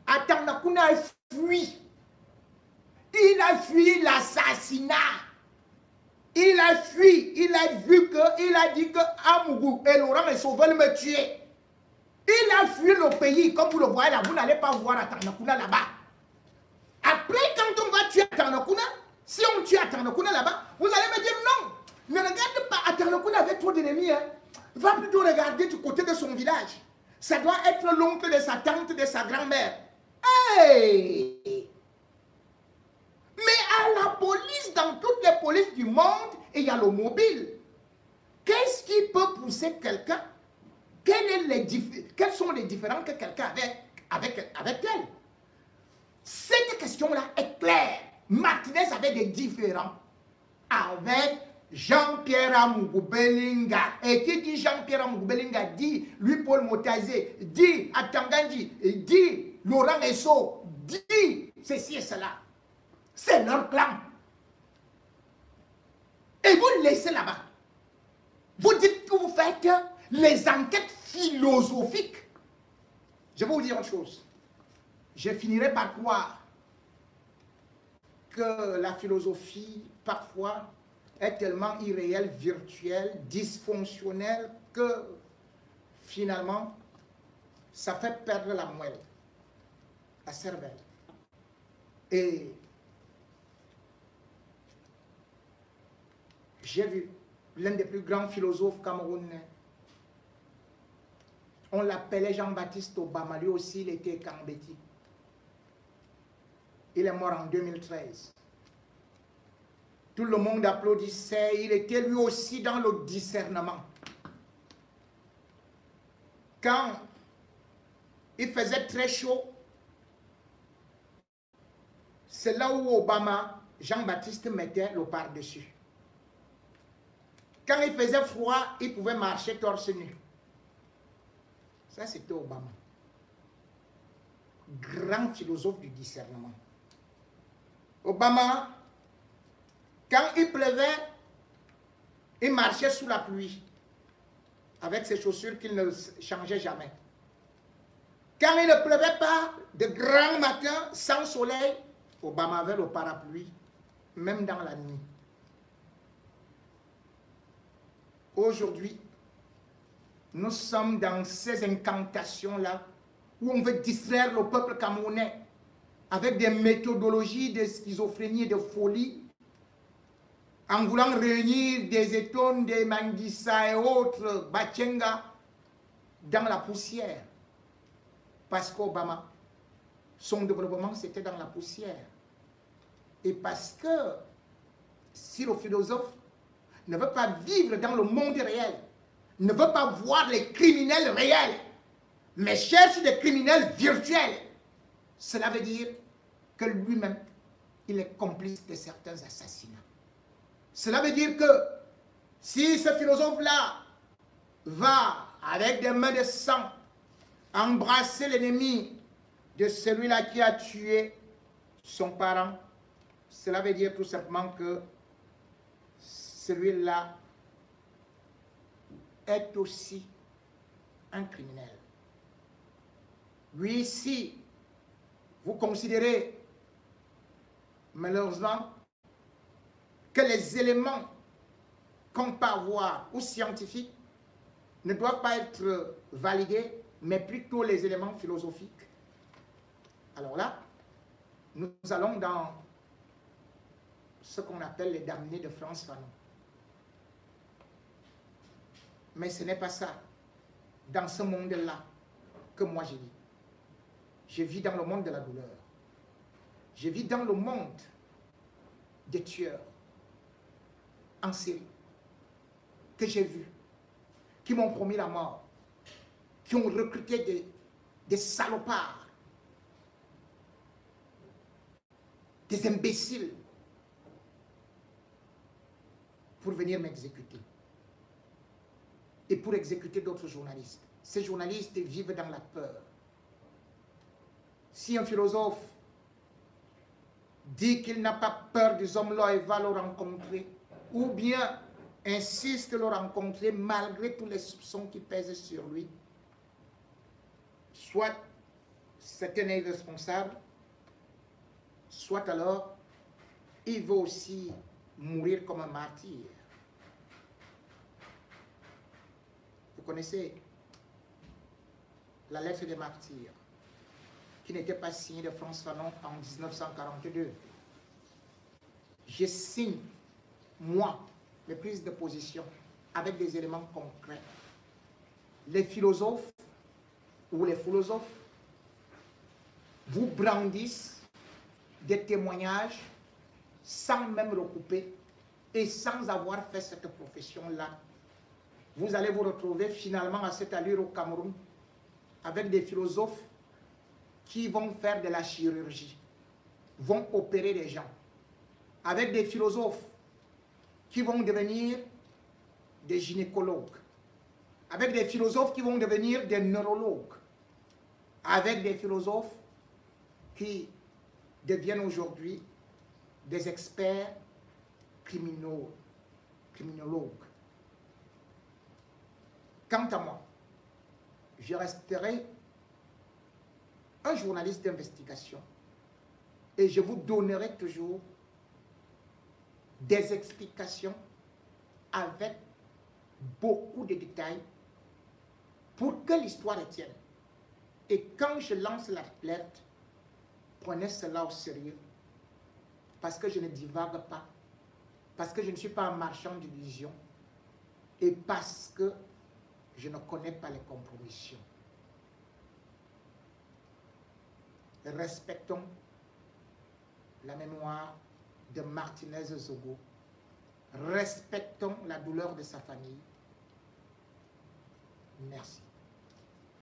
Atanakuna a fui. Il a fui l'assassinat. Il a fui. Il a vu que, il a dit que Amougou et Laurent Esso veulent me tuer. Il a fui le pays. Comme vous le voyez là, vous n'allez pas voir Atanakuna là-bas. Après, quand on va tuer Atanakuna, si on tue Atanakuna là-bas, vous allez me dire non. Ne regarde pas, Atanakuna avait trop d'ennemis. Hein. Va plutôt regarder du côté de son village. Ça doit être l'oncle de sa tante, de sa grand-mère. Hey! Mais à la police, dans toutes les polices du monde, il y a le mobile. Qu'est-ce qui peut pousser quelqu'un? Quels sont les différends que quelqu'un avait avec elle? Cette question-là est claire. Martinez avait des différends avec Jean-Pierre Mugubelinga. Et qui dit Jean-Pierre Mugubelinga dit lui Paul Motazé, dit Atangandi, dit Laurent Esso, dit ceci et cela. C'est leur clan. Et vous le laissez là-bas. Vous dites que vous faites les enquêtes philosophiques. Je vais vous dire une chose. Je finirai par croire que la philosophie, parfois, est tellement irréelle, virtuelle, dysfonctionnelle, que finalement, ça fait perdre la moelle, la cervelle. Et j'ai vu l'un des plus grands philosophes camerounais. On l'appelait Jean-Baptiste Obama, lui aussi il était Kambeti. Il est mort en 2013. Tout le monde applaudissait, il était lui aussi dans le discernement. Quand il faisait très chaud, c'est là où Obama, Jean-Baptiste mettait le par-dessus. Quand il faisait froid, il pouvait marcher torse nu. Ça, c'était Obama. Grand philosophe du discernement. Obama, quand il pleuvait, il marchait sous la pluie, avec ses chaussures qu'il ne changeait jamais. Quand il ne pleuvait pas, de grands matins, sans soleil, Obama avait le parapluie, même dans la nuit. Aujourd'hui, nous sommes dans ces incantations-là, où on veut distraire le peuple camerounais avec des méthodologies de schizophrénie et de folie, en voulant réunir des étones, des Manguissa et autres, Bachenga, dans la poussière. Parce qu'Obama, son développement, c'était dans la poussière. Et parce que si le philosophe ne veut pas vivre dans le monde réel, ne veut pas voir les criminels réels, mais cherche des criminels virtuels, cela veut dire que lui-même, il est complice de certains assassinats. Cela veut dire que si ce philosophe-là va, avec des mains de sang, embrasser l'ennemi de celui-là qui a tué son parent, cela veut dire tout simplement que celui-là est aussi un criminel. Lui, si vous considérez malheureusement que les éléments qu'on peut avoir ou scientifiques ne doivent pas être validés, mais plutôt les éléments philosophiques. Alors là, nous allons dans ce qu'on appelle les damnés de Frantz Fanon. Mais ce n'est pas ça, dans ce monde-là, que moi je vis. Je vis dans le monde de la douleur. Je vis dans le monde des tueurs en série que j'ai vus, qui m'ont promis la mort, qui ont recruté des salopards, des imbéciles pour venir m'exécuter et pour exécuter d'autres journalistes. Ces journalistes vivent dans la peur. Si un philosophe dit qu'il n'a pas peur des hommes-là et va le rencontrer, ou bien insiste le rencontrer malgré tous les soupçons qui pèsent sur lui, soit c'est un irresponsable, soit alors il veut aussi mourir comme un martyr. Vous connaissez la lettre des martyrs, qui n'était pas signée de Frantz Fanon en 1942. Je signe, moi, les prises de position avec des éléments concrets. Les philosophes ou les philosophes vous brandissent des témoignages sans même recouper et sans avoir fait cette profession-là. Vous allez vous retrouver finalement à cette allure au Cameroun avec des philosophes qui vont faire de la chirurgie, vont opérer les gens, avec des philosophes qui vont devenir des gynécologues, avec des philosophes qui vont devenir des neurologues, avec des philosophes qui deviennent aujourd'hui des experts criminologues. Quant à moi, je resterai un journaliste d'investigation et je vous donnerai toujours des explications avec beaucoup de détails pour que l'histoire tienne. Et quand je lance l'alerte, prenez cela au sérieux parce que je ne divague pas, parce que je ne suis pas un marchand d'illusions et parce que je ne connais pas les compromissions. Respectons la mémoire de Martinez Zogo. Respectons la douleur de sa famille. Merci.